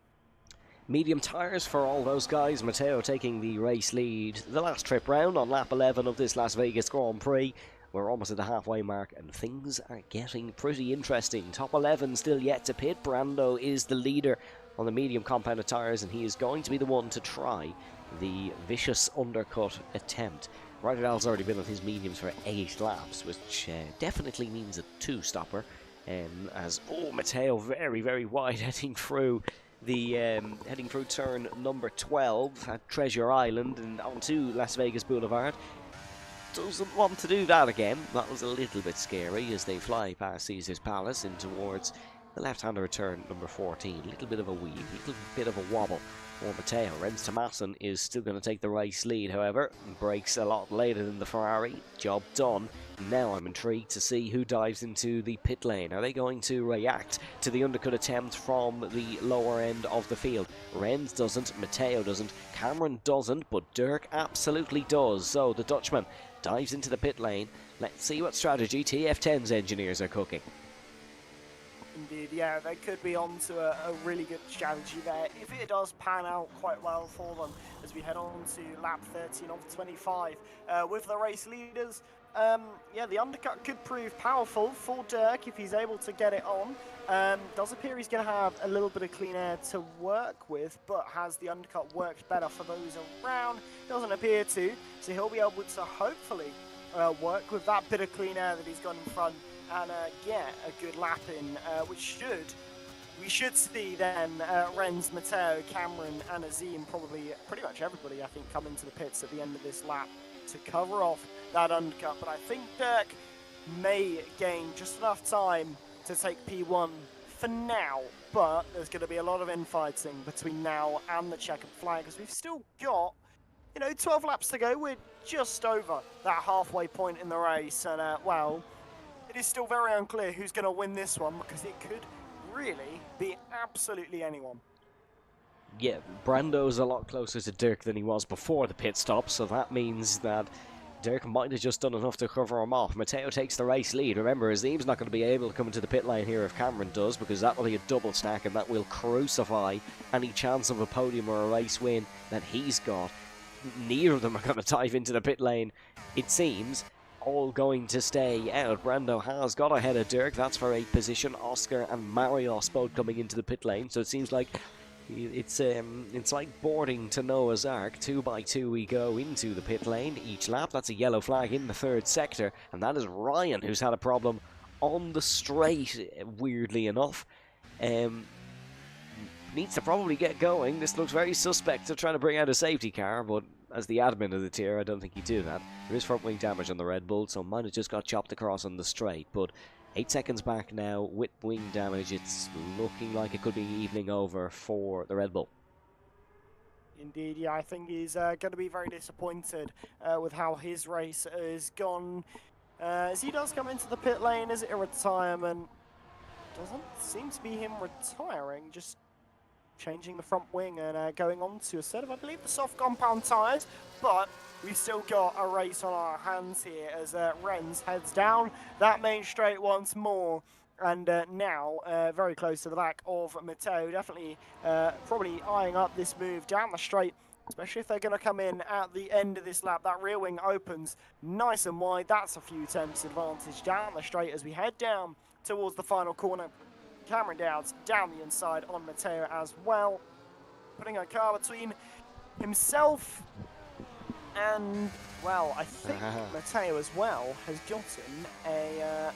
Medium tyres for all those guys. Matteo taking the race lead the last trip round on lap 11 of this Las Vegas Grand Prix. We're almost at the halfway mark and things are getting pretty interesting. Top 11 still yet to pit. Brando is the leader on the medium compounded tyres, and he is going to be the one to try the vicious undercut attempt. Ryderdahl's already been on his mediums for 8 laps, which definitely means a 2-stopper. As Matteo very, very wide heading through turn number 12 at Treasure Island and onto Las Vegas Boulevard. Doesn't want to do that again. That was a little bit scary as they fly past Caesar's Palace in towards the left-hander turn number 14. Little bit of a weave, little bit of a wobble for Matteo. Rens Thomason is still going to take the race lead, however. Brakes a lot later than the Ferrari. Job done. Now I'm intrigued to see who dives into the pit lane. Are they going to react to the undercut attempt from the lower end of the field? Rens doesn't, Matteo doesn't, Cameron doesn't, but Dirk absolutely does. So the Dutchman dives into the pit lane. Let's see what strategy TF10's engineers are cooking. Indeed, yeah, they could be on to a really good strategy there if it does pan out quite well for them as we head on to lap 13 of 25 with the race leaders. Yeah, the undercut could prove powerful for Dirk if he's able to get it on. Does appear he's going to have a little bit of clean air to work with, but has the undercut worked better for those around? Doesn't appear to, so he'll be able to hopefully work with that bit of clean air that he's got in front and get a good lap in, which we should see then Rens, Matteo, Cameron and Azim, probably pretty much everybody I think, come into the pits at the end of this lap to cover off that undercut. But I think Dirk may gain just enough time to take P1 for now, but there's going to be a lot of infighting between now and the checkered flag because we've still got 12 laps to go. We're just over that halfway point in the race, and well, it is still very unclear who's going to win this one because it could really be absolutely anyone. Yeah, Brando's a lot closer to Dirk than he was before the pit stop, so that means that Dirk might have just done enough to cover him off. Matteo takes the race lead. Remember, Azim's not going to be able to come into the pit lane here if Cameron does, because that will be a double stack and that will crucify any chance of a podium or a race win that he's got. Neither of them are going to dive into the pit lane, it seems. All going to stay out. Brando has got ahead of Dirk. That's for 8th position. Oscar and Marios both coming into the pit lane. So it seems like it's like boarding to Noah's Ark. 2 by 2 we go into the pit lane each lap. That's a yellow flag in the 3rd sector, and that is Ryan who's had a problem on the straight. Weirdly enough, needs to probably get going. This looks very suspect to try to bring out a safety car, but as the admin of the tier, I don't think he'd do that. There is front wing damage on the Red Bull, so might have just got chopped across on the straight, but 8 seconds back now with wing damage. It's looking like it could be evening over for the Red Bull. Indeed, yeah, I think he's going to be very disappointed with how his race has gone. As he does come into the pit lane, is it a retirement? Doesn't seem to be him retiring, just changing the front wing and going on to a set of, I believe, the soft compound tyres, but we've still got a race on our hands here as Rens heads down that main straight once more, and now very close to the back of Matteo. Definitely probably eyeing up this move down the straight, especially if they're going to come in at the end of this lap. That rear wing opens nice and wide. That's a few tenths advantage down the straight as we head down towards the final corner. Cameron Dowds down the inside on Matteo as well, putting a car between himself and, well, I think Matteo as well has gotten a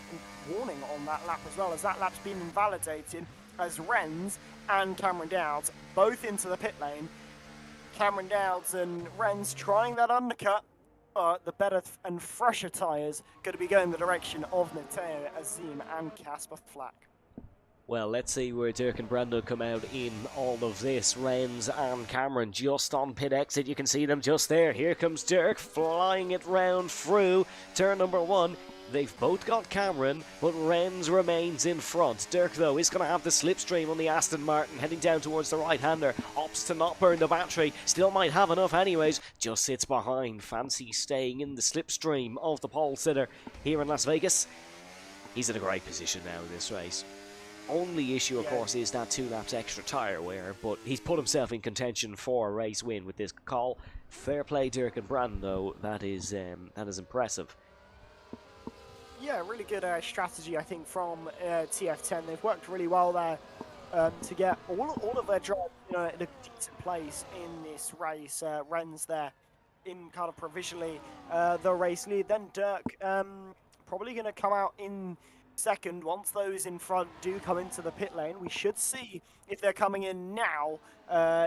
warning on that lap as well, as that lap's been invalidated as Rens and Cameron Dowds both into the pit lane. Cameron Dowds and Rens trying that undercut, but the better and fresher tyres going to be going the direction of Matteo, Azim and Casper Flack. Well, let's see where Dirk and Brando come out in all of this. Rens and Cameron just on pit exit. You can see them just there. Here comes Dirk flying it round through turn number 1. They've both got Cameron, but Rens remains in front. Dirk, though, is going to have the slipstream on the Aston Martin, heading down towards the right-hander. Opts to not burn the battery. Still might have enough anyways. Just sits behind. Fancy staying in the slipstream of the pole sitter here in Las Vegas. He's in a great position now in this race. Only issue, of course, is that 2 laps extra tyre wear, but he's put himself in contention for a race win with this call. Fair play, Dirk and Brando. That is impressive. Yeah, really good strategy, I think, from TF10. They've worked really well there to get all of their drive, in a decent place in this race. Ren's there in kind of provisionally the race lead. Then Dirk probably going to come out in second once those in front do come into the pit lane. We should see if they're coming in now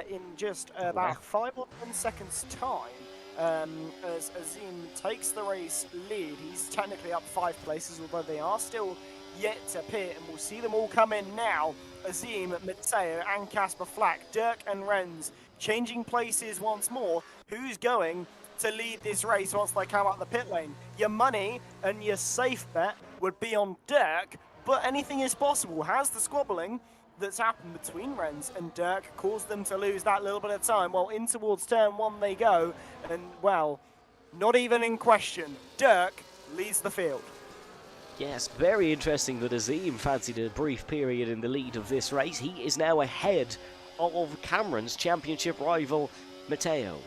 in just about 5 or 10 seconds time. As Azim takes the race lead. He's technically up 5 places, although they are still yet to pit, and we'll see them all come in now. Azim, Matteo and Casper Flack, Dirk and Renz changing places once more. Who's going to lead this race once they come out the pit lane? Your money and your safe bet would be on Dirk, but anything is possible. Has the squabbling that's happened between Renz and Dirk caused them to lose that little bit of time? Well, in towards turn 1 they go, and well, not even in question. Dirk leads the field. Yes, very interesting that Azim fancied a brief period in the lead of this race. He is now ahead of Cameron's championship rival, Matteo.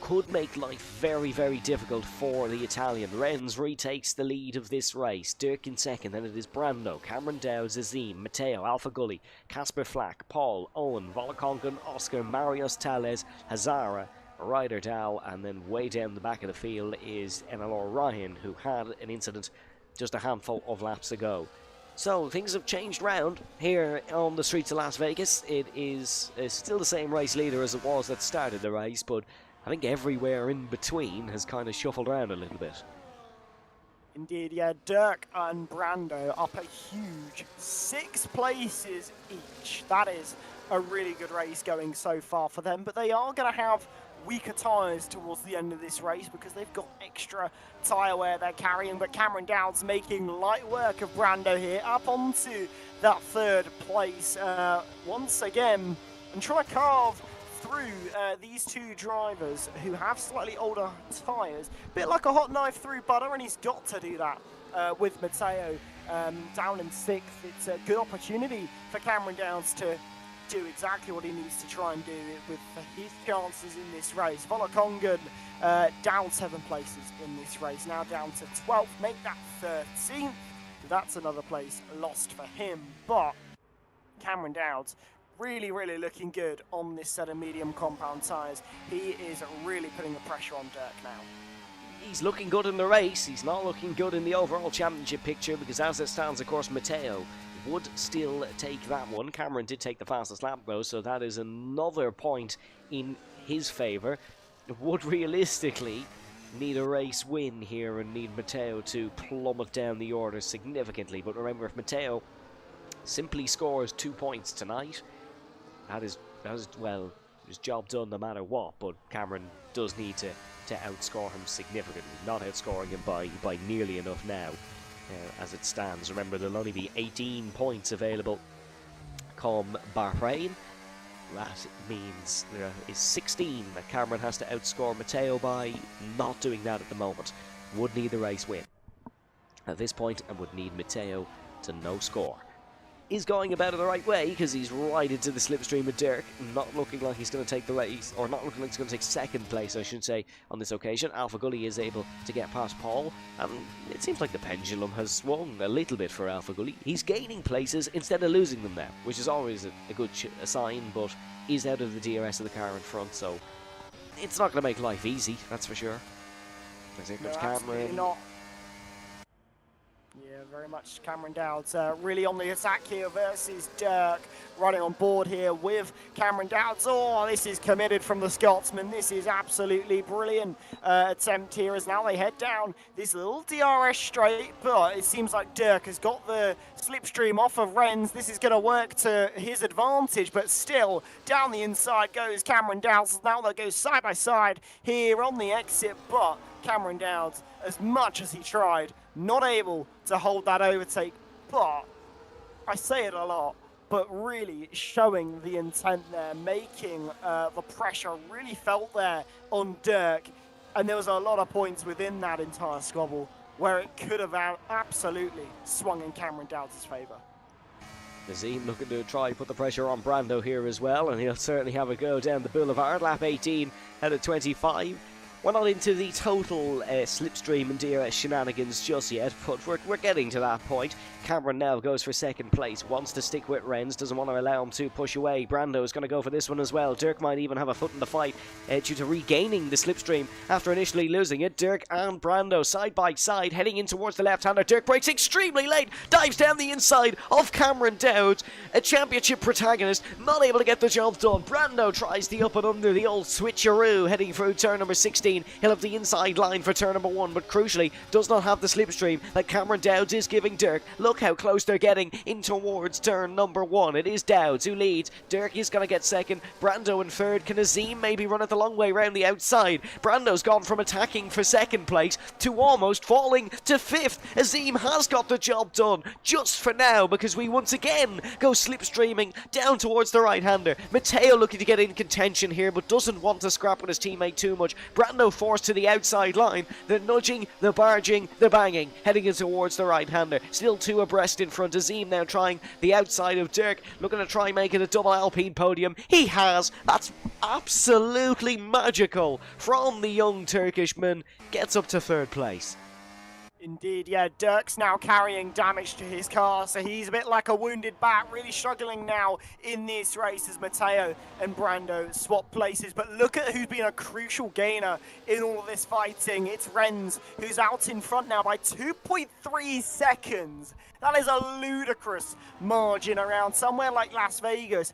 Could make life very, very difficult for the Italian. Renz retakes the lead of this race. Dirk in second, then it is Brando, Cameron Dowds, Azim, Matteo, Alpha Gully, Casper Flack, Paul, Owen, Volakongan, Oscar, Marius Tales, Hazara, Ryder Dow, and then way down the back of the field is Enelor Ryan, who had an incident just a handful of laps ago. So things have changed round here on the streets of Las Vegas. It is still the same race leader as it was that started the race, but I think everywhere in between has kind of shuffled around a little bit. Indeed, yeah. Dirk and Brando up a huge 6 places each. That is a really good race going so far for them, but they are going to have weaker tyres towards the end of this race because they've got extra tyre wear they're carrying. But Cameron Dowd's making light work of Brando here, up onto that 3rd place once again, and trying to carve through these 2 drivers who have slightly older tyres. A bit like a hot knife through butter, and he's got to do that with Matteo down in 6th. It's a good opportunity for Cameron Downs to do exactly what he needs to try and do with his chances in this race. Volakongan down 7 places in this race, now down to 12th, make that 13th. That's another place lost for him, but Cameron Dowds really, really looking good on this set of medium compound tyres. He is really putting the pressure on Dirk now. He's looking good in the race. He's not looking good in the overall championship picture because as it stands, of course, Matteo would still take that one. Cameron did take the fastest lap though, so that is another point in his favour. Would realistically need a race win here and need Matteo to plummet down the order significantly. But remember, if Matteo simply scores 2 points tonight, that is well, his job done no matter what. But Cameron does need to outscore him significantly, not outscoring him by nearly enough now. As it stands, remember there'll only be 18 points available come Bahrain. That means there is 16 that Cameron has to outscore Matteo by. Not doing that at the moment. Would need the race win at this point and would need Matteo to no score. Is going about it the right way because he's right into the slipstream of Dirk, not looking like he's going to take the race, or not looking like he's going to take 2nd place, I should say, on this occasion. Alpha Gully is able to get past Paul, and it seems like the pendulum has swung a little bit for Alpha Gully. He's gaining places instead of losing them now, which is always a good sign, but is out of the DRS of the car in front, so it's not going to make life easy, that's for sure. I think that's Cameron. Not. Yeah, very much Cameron Dowds really on the attack here versus Dirk. Running on board here with Cameron Dowds. Oh, this is committed from the Scotsman. This is absolutely brilliant attempt here as now they head down this little DRS straight, but it seems like Dirk has got the slipstream off of Renz. This is going to work to his advantage, but still down the inside goes Cameron Dowds. Now they go side by side here on the exit, but Cameron Dowds, as much as he tried, not able to hold that overtake. But I say it a lot, but really showing the intent there, making the pressure really felt there on Dirk. And there was a lot of points within that entire squabble where it could have absolutely swung in Cameron Dowds' favour. Nazim looking to try put the pressure on Brando here as well, and he'll certainly have a go down the boulevard. Lap 18 out of 25. We're not into the total slipstream and DRS shenanigans just yet, but we're getting to that point. Cameron now goes for second place, wants to stick with Renz, doesn't want to allow him to push away. Brando is going to go for this one as well. Dirk might even have a foot in the fight due to regaining the slipstream after initially losing it. Dirk and Brando side by side, heading in towards the left-hander. Dirk breaks extremely late, dives down the inside of Cameron Dowd, a championship protagonist, not able to get the job done. Brando tries the up and under, the old switcheroo, heading through turn number 16. He'll have the inside line for turn number 1, but crucially does not have the slipstream that Cameron Dowds is giving Dirk. Look how close they're getting in towards turn number 1. It is Dowds who leads. Dirk is going to get second. Brando in third. Can Azim maybe run it the long way round the outside? Brando's gone from attacking for second place to almost falling to 5th. Azim has got the job done just for now, because we once again go slipstreaming down towards the right-hander. Matteo looking to get in contention here, but doesn't want to scrap with his teammate too much. Brando forced to the outside line. The nudging, the barging, the banging, heading in towards the right-hander. Still 2 abreast in front. Azim now trying the outside of Dirk, looking to try make it a double Alpine podium. He has. That's absolutely magical from the young Turkishman. Gets up to 3rd place. Indeed, yeah, Dirk's now carrying damage to his car, so he's a bit like a wounded bat, really struggling now in this race as Matteo and Brando swap places. But look at who's been a crucial gainer in all of this fighting. It's Renz, who's out in front now by 2.3 seconds. That is a ludicrous margin around somewhere like Las Vegas,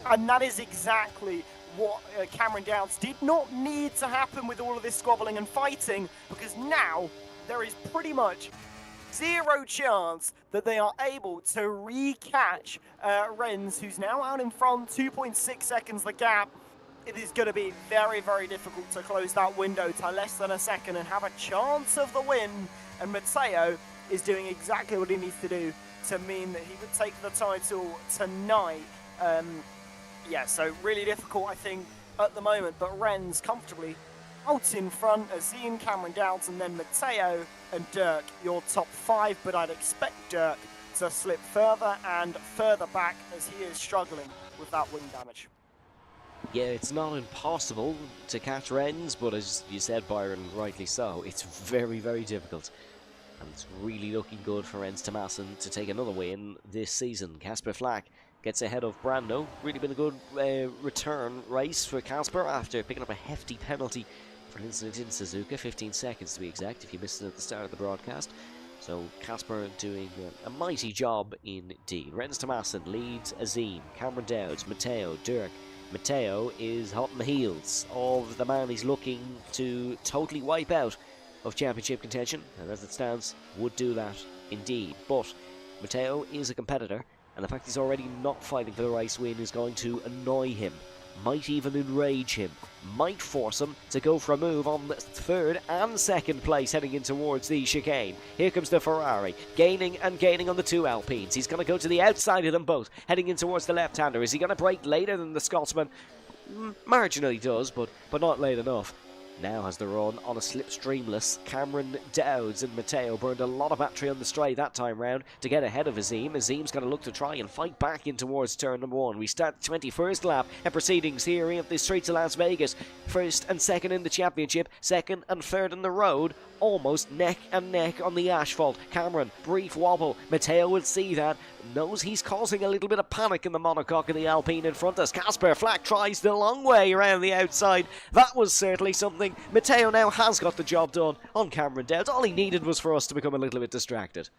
and that is exactly what Cameron Downs did not need to happen with all of this squabbling and fighting, because now there is pretty much 0 chance that they are able to recatch Renz, who's now out in front, 2.6 seconds the gap. It is going to be very, very difficult to close that window to less than a second and have a chance of the win. And Matteo is doing exactly what he needs to do to mean that he would take the title tonight. Yeah, so really difficult, I think, at the moment, but Renz comfortably out in front. Azim, Cameron Dowds, and then Matteo and Dirk, your top 5, but I'd expect Dirk to slip further and further back as he is struggling with that wing damage. Yeah, it's not impossible to catch Renz, but as you said, Byron, rightly so, it's very, very difficult. And it's really looking good for Renz Tomasson to take another win this season. Casper Flack gets ahead of Brando. Really been a good return race for Casper after picking up a hefty penalty for an incident in Suzuka, 15 seconds to be exact, if you missed it at the start of the broadcast. So Casper doing a mighty job indeed. Renz Tomasson leads Azim, Cameron Dowds, Matteo, Dirk. Matteo is hot on the heels of the man he's looking to totally wipe out of championship contention, and as it stands, would do that indeed. But Matteo is a competitor, and the fact he's already not fighting for the race win is going to annoy him, might even enrage him, might force him to go for a move on the 3rd and 2nd place heading in towards the chicane. Here comes the Ferrari, gaining and gaining on the 2 Alpines. He's going to go to the outside of them both, heading in towards the left-hander. Is he going to break later than the Scotsman? Marginally does, but not late enough. Now has the run on a slipstreamless. Cameron Dowds and Matteo burned a lot of battery on the straight that time round to get ahead of Azim. Azim's going to look to try and fight back in towards turn number 1. We start the 21st lap and proceedings here in the streets of Las Vegas. 1st and 2nd in the championship, 2nd and 3rd in the road. Almost neck and neck on the asphalt. Cameron, brief wobble. Matteo will see that. Knows he's causing a little bit of panic in the monocoque of the Alpine in front of us. Casper Flack tries the long way around the outside. That was certainly something. Matteo now has got the job done on Cameron Dowds. All he needed was for us to become a little bit distracted.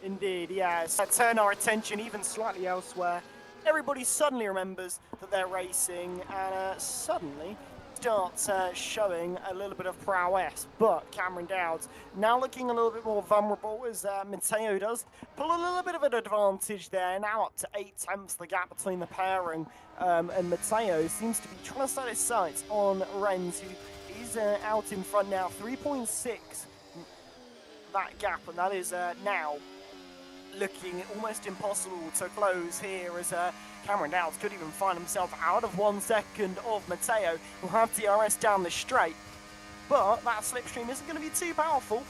Indeed, yes. Turn our attention even slightly elsewhere. Everybody suddenly remembers that they're racing and suddenly starts showing a little bit of prowess, but Cameron Dowds now looking a little bit more vulnerable as Matteo does pull a little bit of an advantage there, now up to 8/10 the gap between the pairing, and Matteo seems to be trying to set his sights on Renz, who is out in front now, 3.6 that gap, and that is now looking almost impossible to close here as Cameron Dowds could even find himself out of 1 second of Matteo, who'll have DRS down the straight. But that slipstream isn't going to be too powerful,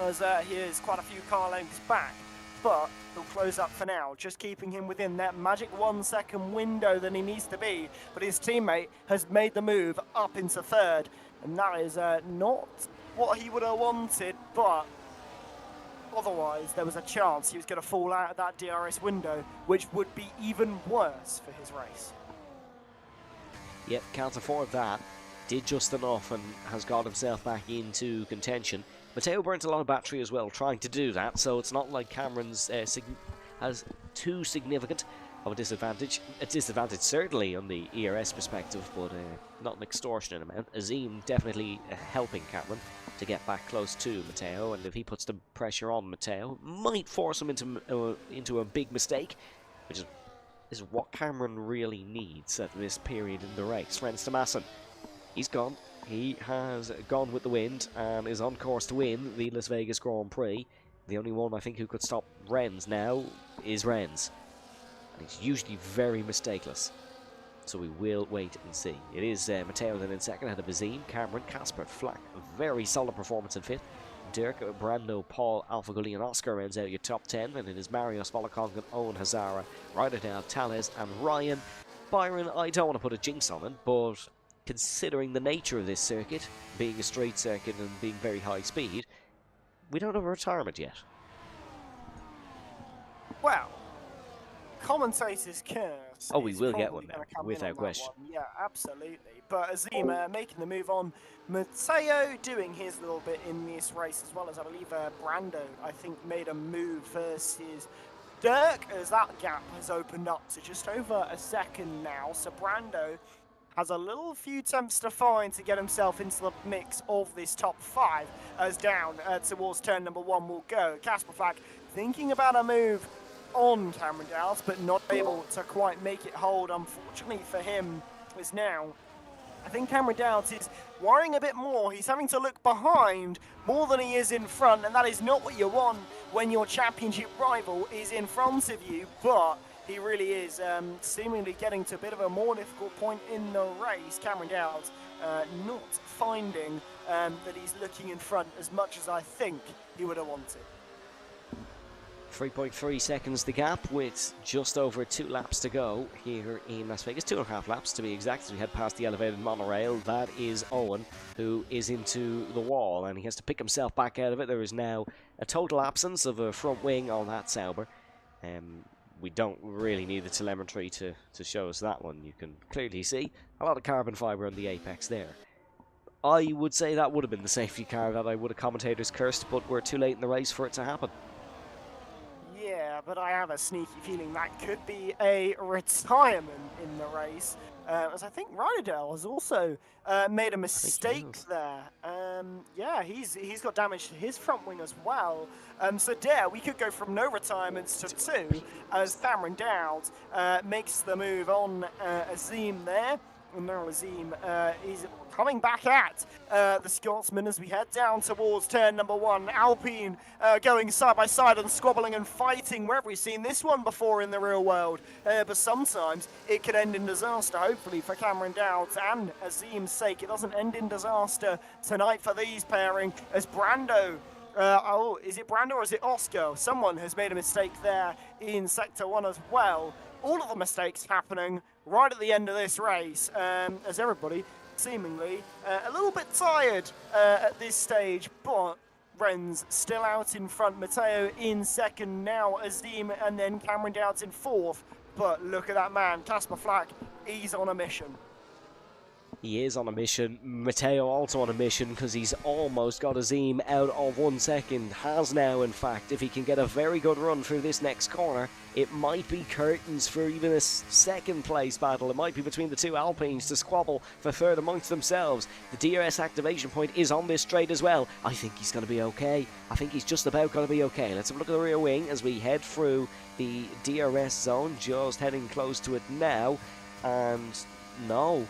as he is quite a few car lengths back. But he'll close up for now, just keeping him within that magic 1 second window that he needs to be. But his teammate has made the move up into 3rd. and that is not what he would have wanted, but otherwise there was a chance he was going to fall out of that DRS window, which would be even worse for his race. Yep, can't afford that. Did just enough and has got himself back into contention. Matteo burnt a lot of battery as well trying to do that, so it's not like Cameron's has too significant of a disadvantage. A disadvantage certainly on the ERS perspective, but not an extortionate amount. Azim definitely helping Cameron to get back close to Matteo, and if he puts the pressure on Matteo, might force him into a big mistake, which is what Cameron really needs at this period in the race. Renz to Masson. He's gone. He has gone with the wind and is on course to win the Las Vegas Grand Prix. The only one I think who could stop Renz now is Renz. And he's usually very mistakeless. So we will wait and see. It is Matteo then in second, ahead of Azim, Cameron, Casper, Flack. A very solid performance in fifth. Dirk, Brando, Paul, Alpha Gulli and Oscar rounds out your top 10. And it is Marius, Volakongan, Owen Hazara, Ryderdale, Tales and Ryan. Byron, I don't want to put a jinx on him, but considering the nature of this circuit, being a straight circuit and being very high speed, we don't have a retirement yet. Well, commentators curse. Oh, we will get one now, without question. Yeah, absolutely. But Azim making the move on. Matteo doing his little bit in this race as well, as I believe Brando, I think, made a move versus Dirk, as that gap has opened up to just over a second now. So Brando has a little few attempts to find to get himself into the mix of this top 5, as down towards turn number 1 will go. Casper Flack thinking about a move on Cameron Dowds, but not able to quite make it hold, unfortunately for him, is now. I think Cameron Dowds is worrying a bit more. He's having to look behind more than he is in front, and that is not what you want when your championship rival is in front of you, but he really is seemingly getting to a bit of a more difficult point in the race. Cameron Dowds not finding that he's looking in front as much as I think he would have wanted. 3.3 seconds the gap with just over 2 laps to go here in Las Vegas. 2.5 laps to be exact as we head past the elevated monorail. That is Owen, who is into the wall and he has to pick himself back out of it. There is now a total absence of a front wing on that Sauber. We don't really need the telemetry to show us that one. You can clearly see a lot of carbon fibre on the apex there. I would say that would have been the safety car that I would have commentators cursed, but we're too late in the race for it to happen. Yeah, but I have a sneaky feeling that could be a retirement in the race, as I think Ryderdale has also made a mistake there. Yeah, he's got damage to his front wing as well. So there, we could go from no retirements to 2, as Cameron Dowds makes the move on Azim there. And now Azim is coming back at the Scotsman as we head down towards turn number 1. Alpine going side by side and squabbling and fighting. Where have we seen this one before in the real world? But sometimes it could end in disaster, hopefully for Cameron Dowds and Azim's sake. It doesn't end in disaster tonight for these pairing, as Brando is it Brando or is it Oscar? Someone has made a mistake there in Sector 1 as well. All of the mistakes happening right at the end of this race, as everybody seemingly a little bit tired at this stage, but Renz still out in front. Matteo in second now, Azim, and then Cameron Dowds in 4th. But look at that man, Casper Flack, he's on a mission. He is on a mission. Matteo also on a mission because he's almost got Azim out of 1 second. Has now, in fact. If he can get a very good run through this next corner, it might be curtains for even a second place battle. It might be between the 2 Alpines to squabble for third amongst themselves. The DRS activation point is on this straight as well. I think he's going to be okay. I think he's just about going to be okay. Let's have a look at the rear wing as we head through the DRS zone. Just heading close to it now. And no,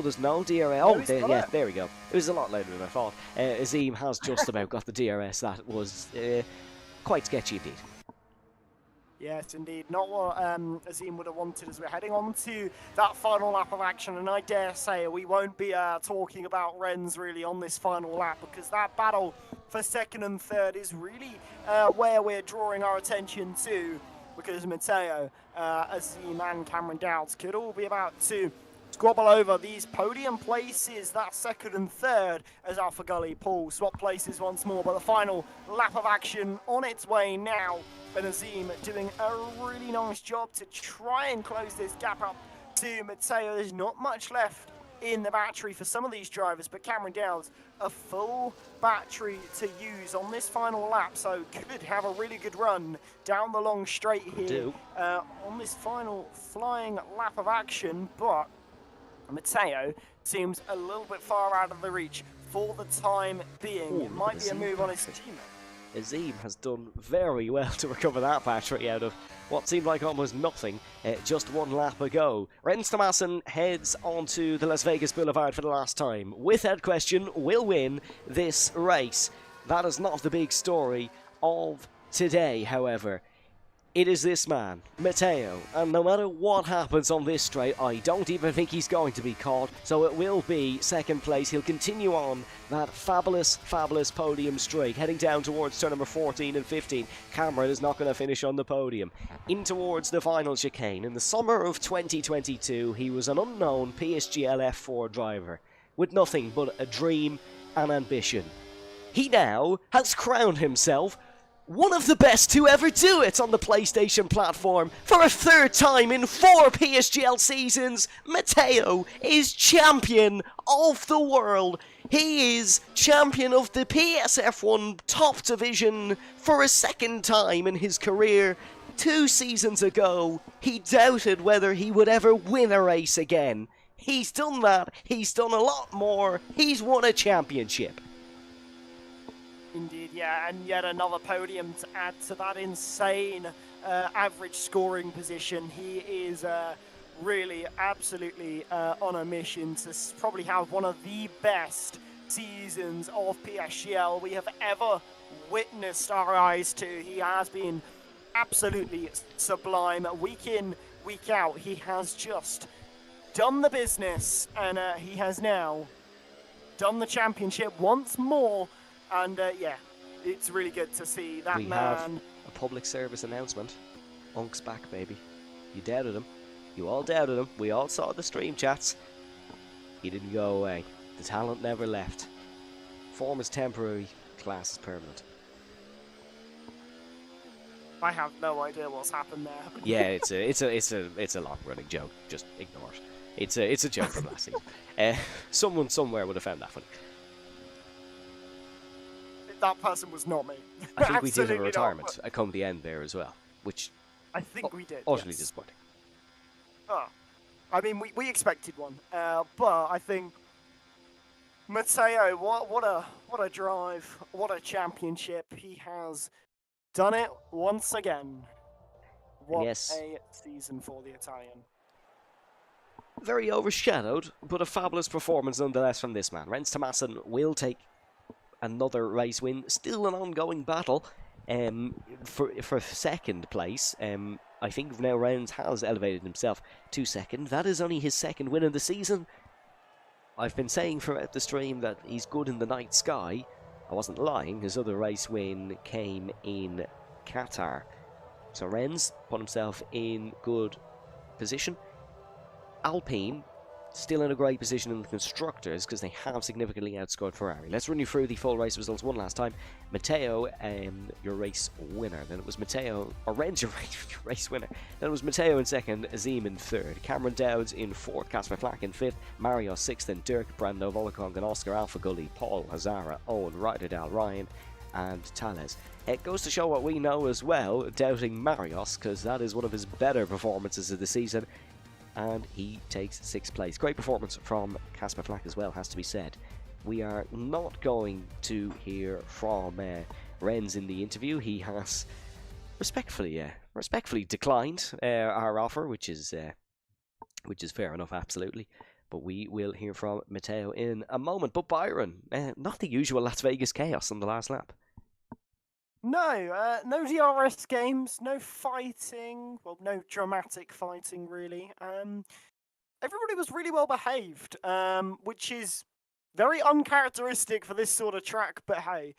there's no DRS. Oh, there we go. It was a lot later than I thought. Azim has just about got the DRS. That was quite sketchy indeed. Yes, indeed. Not what Azim would have wanted as we're heading on to that final lap of action. And I dare say we won't be talking about Renz really on this final lap, because that battle for second and third is really where we're drawing our attention to, because Matteo, Azim and Cameron Dowds could all be about to squabble over these podium places, that second and third, as Alpha Gully Paul swap places once more. But the final lap of action on its way now. And Azim doing a really nice job to try and close this gap up to Matteo. There's not much left in the battery for some of these drivers, but Cameron Dowds, a full battery to use on this final lap, so could have a really good run down the long straight here on this final flying lap of action. But Matteo seems a little bit far out of the reach for the time being. It might be a move on his teammate. Azim has done very well to recover that battery out of what seemed like almost nothing just one lap ago. Rens Thomassen heads onto the Las Vegas Boulevard for the last time. Without question, will win this race. That is not the big story of today, however. It is this man, Matteo, and no matter what happens on this straight, I don't even think he's going to be caught, so it will be second place. He'll continue on that fabulous podium streak, heading down towards turn number 14 and 15. Cameron is not going to finish on the podium. In towards the final chicane. In the summer of 2022, he was an unknown PSGL F4 driver, with nothing but a dream and ambition. He now has crowned himself one of the best to ever do it on the PlayStation platform. For a third time in 4 PSGL seasons, Matteo is champion of the world. He is champion of the PSF1 top division for a second time in his career. 2 seasons ago, he doubted whether he would ever win a race again. He's done that. He's done a lot more. He's won a championship. Indeed, yeah, and yet another podium to add to that insane average scoring position. He is really, absolutely on a mission to probably have one of the best seasons of PSGL we have ever witnessed our eyes to. He has been absolutely sublime. Week in, week out, he has just done the business, and he has now done the championship once more. And yeah, it's really good to see that we have a public service announcement. Unk's back, baby. You doubted him. You all doubted him. We all saw the stream chats. He didn't go away. The talent never left. Form is temporary, class is permanent. I have no idea what's happened there. Yeah, it's a long running joke. Just ignore it. It's a joke from last season. Someone somewhere would have found that funny. That person was not me. I think we did have a retirement come the end there as well, which I think we did. Utterly disappointing. Oh, I mean, we expected one, but I think Matteo, what a drive, what a championship. He has done it once again. What a season for the Italian. Very overshadowed, but a fabulous performance nonetheless from this man. Rens Thomassen will take another race win. Still an ongoing battle for second place. I think now Rens has elevated himself to second. That is only his second win of the season. I've been saying throughout the stream that he's good in the night sky. I wasn't lying. His other race win came in Qatar. So Rens put himself in good position. Alpine still in a great position in the constructors because they have significantly outscored Ferrari. Let's run you through the full race results one last time. Matteo, your race winner. Then it was Matteo, or Rens, your race winner. Then it was Matteo in second, Azim in third, Cameron Dowds in fourth, Casper Flack in fifth, Mario sixth, and Dirk, Brando, Volokong, and Oscar, Alpha Gully, Paul, Hazara, Owen, Ryder, Ryan, and Tales. It goes to show what we know as well, doubting Marios, because that is one of his better performances of the season. And he takes 6th place. Great performance from Casper Flack as well, has to be said. We are not going to hear from Rens in the interview. He has respectfully declined our offer, which is fair enough, absolutely. But we will hear from Matteo in a moment. But Byron, not the usual Las Vegas chaos on the last lap. No, no DRS games, no fighting, well, no dramatic fighting, really. Everybody was really well behaved, which is very uncharacteristic for this sort of track, but hey,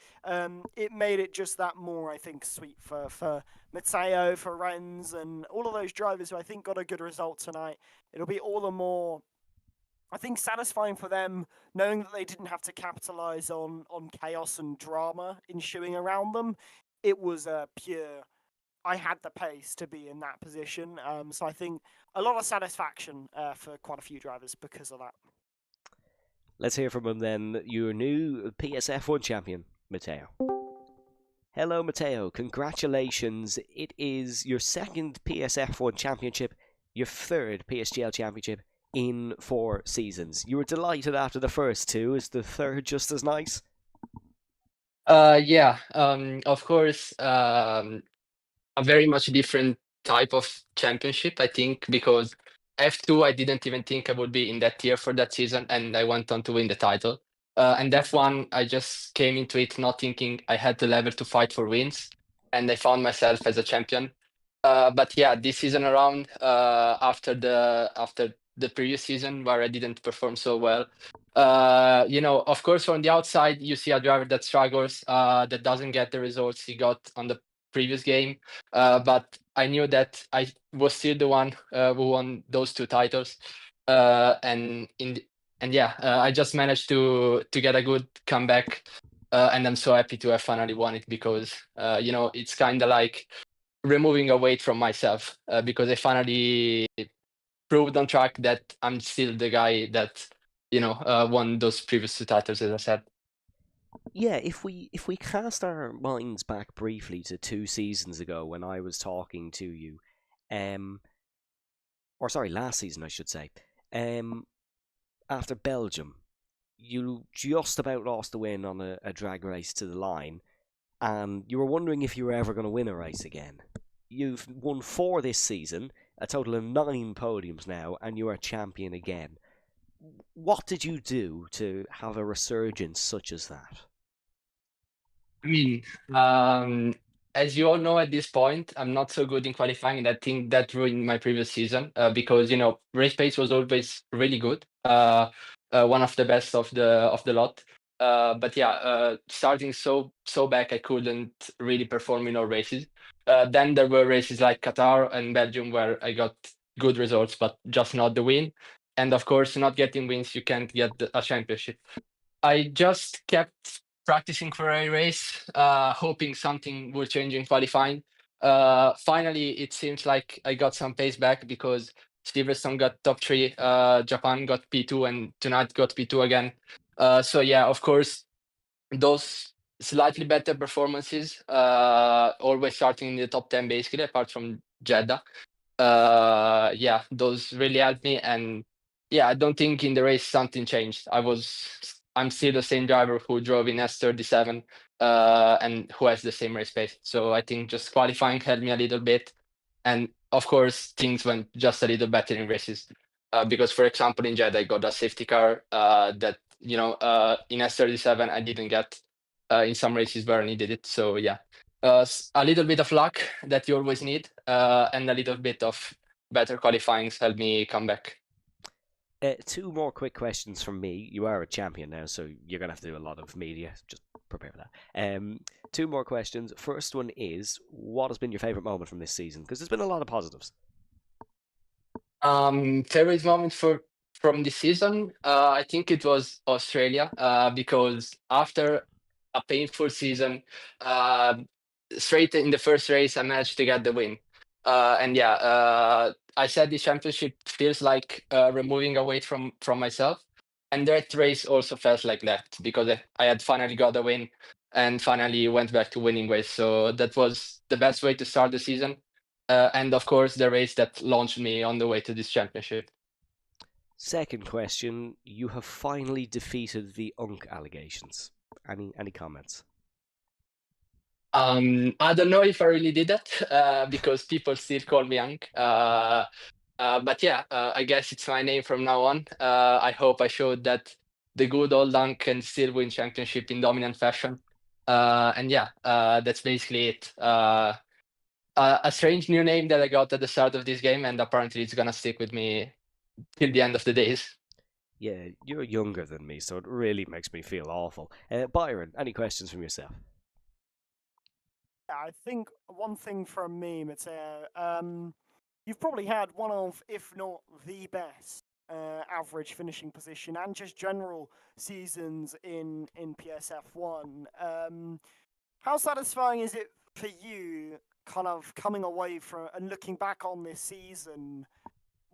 it made it just that more, I think, sweet for Matteo, for Rens, and all of those drivers who I think got a good result tonight. It'll be all the more I think satisfying for them, knowing that they didn't have to capitalize on chaos and drama ensuing around them. It was a pure. I had the pace to be in that position. So I think a lot of satisfaction for quite a few drivers because of that. Let's hear from him then, your new PSF1 champion, Matteo. Hello, Matteo. Congratulations. It is your second PSF1 championship, your third PSGL championship in 4 seasons. You were delighted after the first 2. Is the third just as nice? Yeah, of course, a very much different type of championship, I think, because F2, I didn't even think I would be in that tier for that season, and I went on to win the title. And F1, I just came into it not thinking I had the level to fight for wins, and I found myself as a champion. But yeah, this season around, after the previous season where I didn't perform so well, of course, from the outside, you see a driver that struggles, that doesn't get the results he got on the previous game. But I knew that I was still the one who won those 2 titles. I just managed to get a good comeback. And I'm so happy to have finally won it because, it's kind of like removing a weight from myself because I finally proved on track that I'm still the guy that won those previous 2 titles, as I said. Yeah, if we cast our minds back briefly to 2 seasons ago when I was talking to you, or sorry, last season I should say, after Belgium, you just about lost the win on a drag race to the line, and you were wondering if you were ever going to win a race again. You've won 4 this season, a total of 9 podiums now, and you are champion again. What did you do to have a resurgence such as that? I mean, as you all know at this point, I'm not so good in qualifying, and I think that ruined my previous season because race pace was always really good, one of the best of the lot. But yeah, starting so back, I couldn't really perform in all races. Then there were races like Qatar and Belgium where I got good results, but just not the win. And of course, not getting wins, you can't get a championship. I just kept practicing for a race, hoping something would change in qualifying. Finally, it seems like I got some pace back because Silverstone got top 3, Japan got P2, and tonight got P2 again. So yeah, of course, those slightly better performances, always starting in the top 10 basically, apart from Jeddah. Yeah, those really helped me, and yeah, I don't think in the race something changed. I'm still the same driver who drove in S37, and who has the same race pace. So I think just qualifying helped me a little bit, and of course things went just a little better in races. Because for example in Jeddah I got a safety car that in S37 I didn't get in some races where I needed it. So yeah, a little bit of luck that you always need, and a little bit of better qualifying helped me come back. 2 more quick questions from me. You are a champion now, so you're going to have to do a lot of media. Just prepare for that. 2 more questions. First one is, what has been your favourite moment from this season? Because there's been a lot of positives. Favorite moment from this season, I think it was Australia, because after a painful season, uh, straight in the first race, I managed to get the win. And yeah, I said the championship feels like removing a weight from myself, and that race also felt like that because I had finally got a win and finally went back to winning ways. So that was the best way to start the season. And of course, the race that launched me on the way to this championship. Second question, you have finally defeated the UNC allegations. Any comments? I don't know if I really did that because people still call me Young. But yeah, I guess it's my name from now on. I hope I showed that the good old Dunk can still win championship in dominant fashion. And yeah, that's basically it. A strange new name that I got at the start of this game, and apparently it's gonna stick with me till the end of the days. Yeah, you're younger than me, so it really makes me feel awful. Byron, any questions from yourself? I think one thing from me, Matteo, you've probably had one of, if not the best, average finishing position and just general seasons in PSF1. How satisfying is it for you, kind of coming away from and looking back on this season,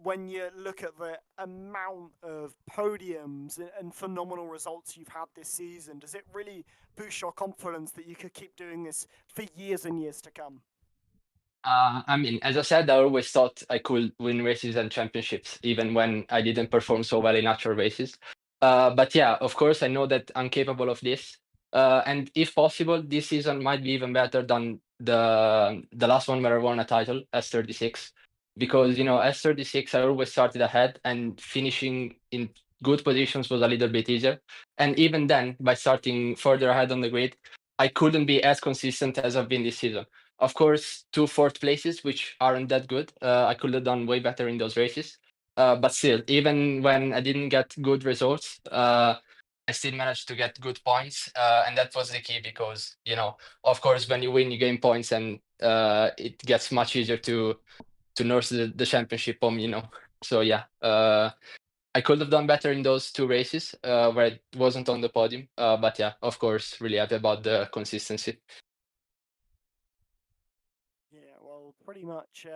when you look at the amount of podiums and phenomenal results you've had this season? Does it really boost your confidence that you could keep doing this for years and years to come? I mean, as I said, I always thought I could win races and championships, even when I didn't perform so well in actual races. But yeah, of course, I know that I'm capable of this. And if possible, this season might be even better than the last one where I won a title, S36. Because, S36, I always started ahead, and finishing in good positions was a little bit easier. And even then, by starting further ahead on the grid, I couldn't be as consistent as I've been this season. Of course, 2 fourth places, which aren't that good. I could have done way better in those races. But still, even when I didn't get good results, I still managed to get good points. And that was the key because, of course, when you win, you gain points, and it gets much easier to nurse the championship home. So yeah, I could have done better in those 2 races where I wasn't on the podium. But yeah, of course, really happy about the consistency. Yeah, well, pretty much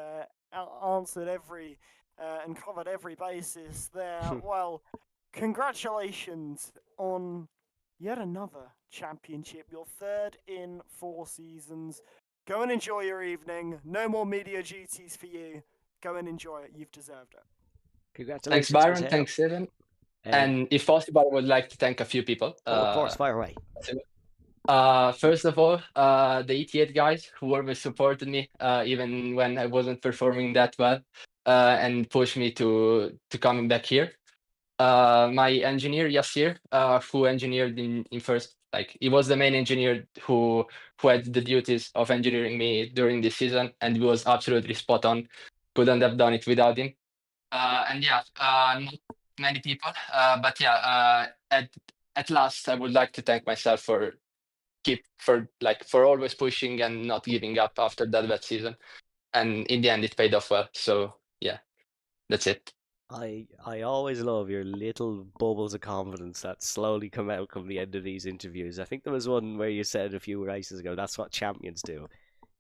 answered every and covered every basis there. Well, congratulations on yet another championship, your 3rd in 4 seasons. Go and enjoy your evening. No more media duties for you. Go and enjoy it. You've deserved it. Congratulations, Thanks, Byron. Mateo. Thanks, Evan. And if possible, I would like to thank a few people. Of course, fire away. First of all, the 88 guys who always supported me, even when I wasn't performing that well, and pushed me to coming back here. My engineer Yassir, who engineered in first, like he was the main engineer who had the duties of engineering me during this season, and he was absolutely spot on. Couldn't have done it without him. And yeah, not many people, but yeah, at last, I would like to thank myself for always pushing and not giving up after that bad season. And in the end, it paid off well. So yeah, that's it. I always love your little bubbles of confidence that slowly come out come the end of these interviews. I think there was one where you said a few races ago, that's what champions do.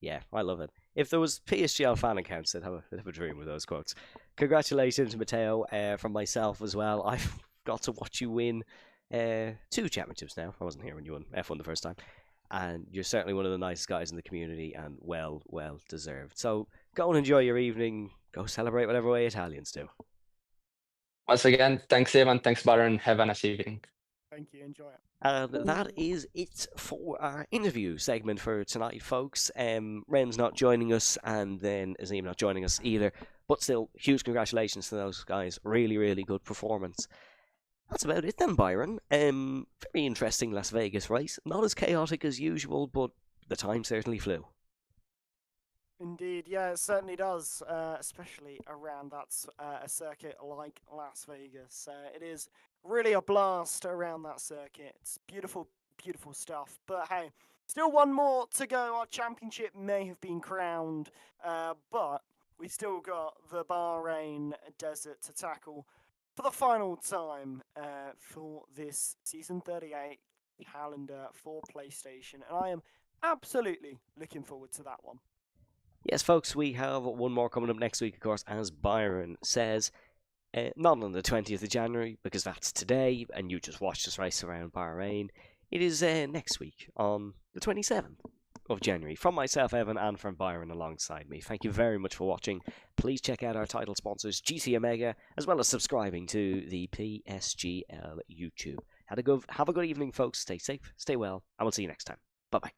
Yeah, I love it. If there was PSGL fan accounts, I'd have a dream with those quotes. Congratulations, Matteo, from myself as well. I've got to watch you win 2 championships now. I wasn't here when you won F1 the first time. And you're certainly one of the nicest guys in the community, and well deserved. So go and enjoy your evening. Go celebrate whatever way Italians do. Once again, thanks, Evan. Thanks, Baron. Have a nice evening. Thank you. Enjoy it. And that is it for our interview segment for tonight, folks. Ren's not joining us, and then Azim not joining us either. But still, huge congratulations to those guys. Really good performance. That's about it then, Byron. Very interesting Las Vegas race. Not as chaotic as usual, but the time certainly flew. Indeed, yeah, it certainly does, especially around a circuit like Las Vegas. It is really a blast around that circuit. It's beautiful stuff. But hey, still one more to go. Our championship may have been crowned, but we still got the Bahrain Desert to tackle for the final time for this Season 38 calendar for PlayStation. And I am absolutely looking forward to that one. Yes, folks, we have one more coming up next week, of course, as Byron says. Not on the 20th of January, because that's today, and you just watched us race around Bahrain. It is next week, on the 27th of January. From myself, Evan, and from Byron alongside me. Thank you very much for watching. Please check out our title sponsors, GT Omega, as well as subscribing to the PSGL YouTube. Have a good evening, folks. Stay safe, stay well, and we'll see you next time. Bye-bye.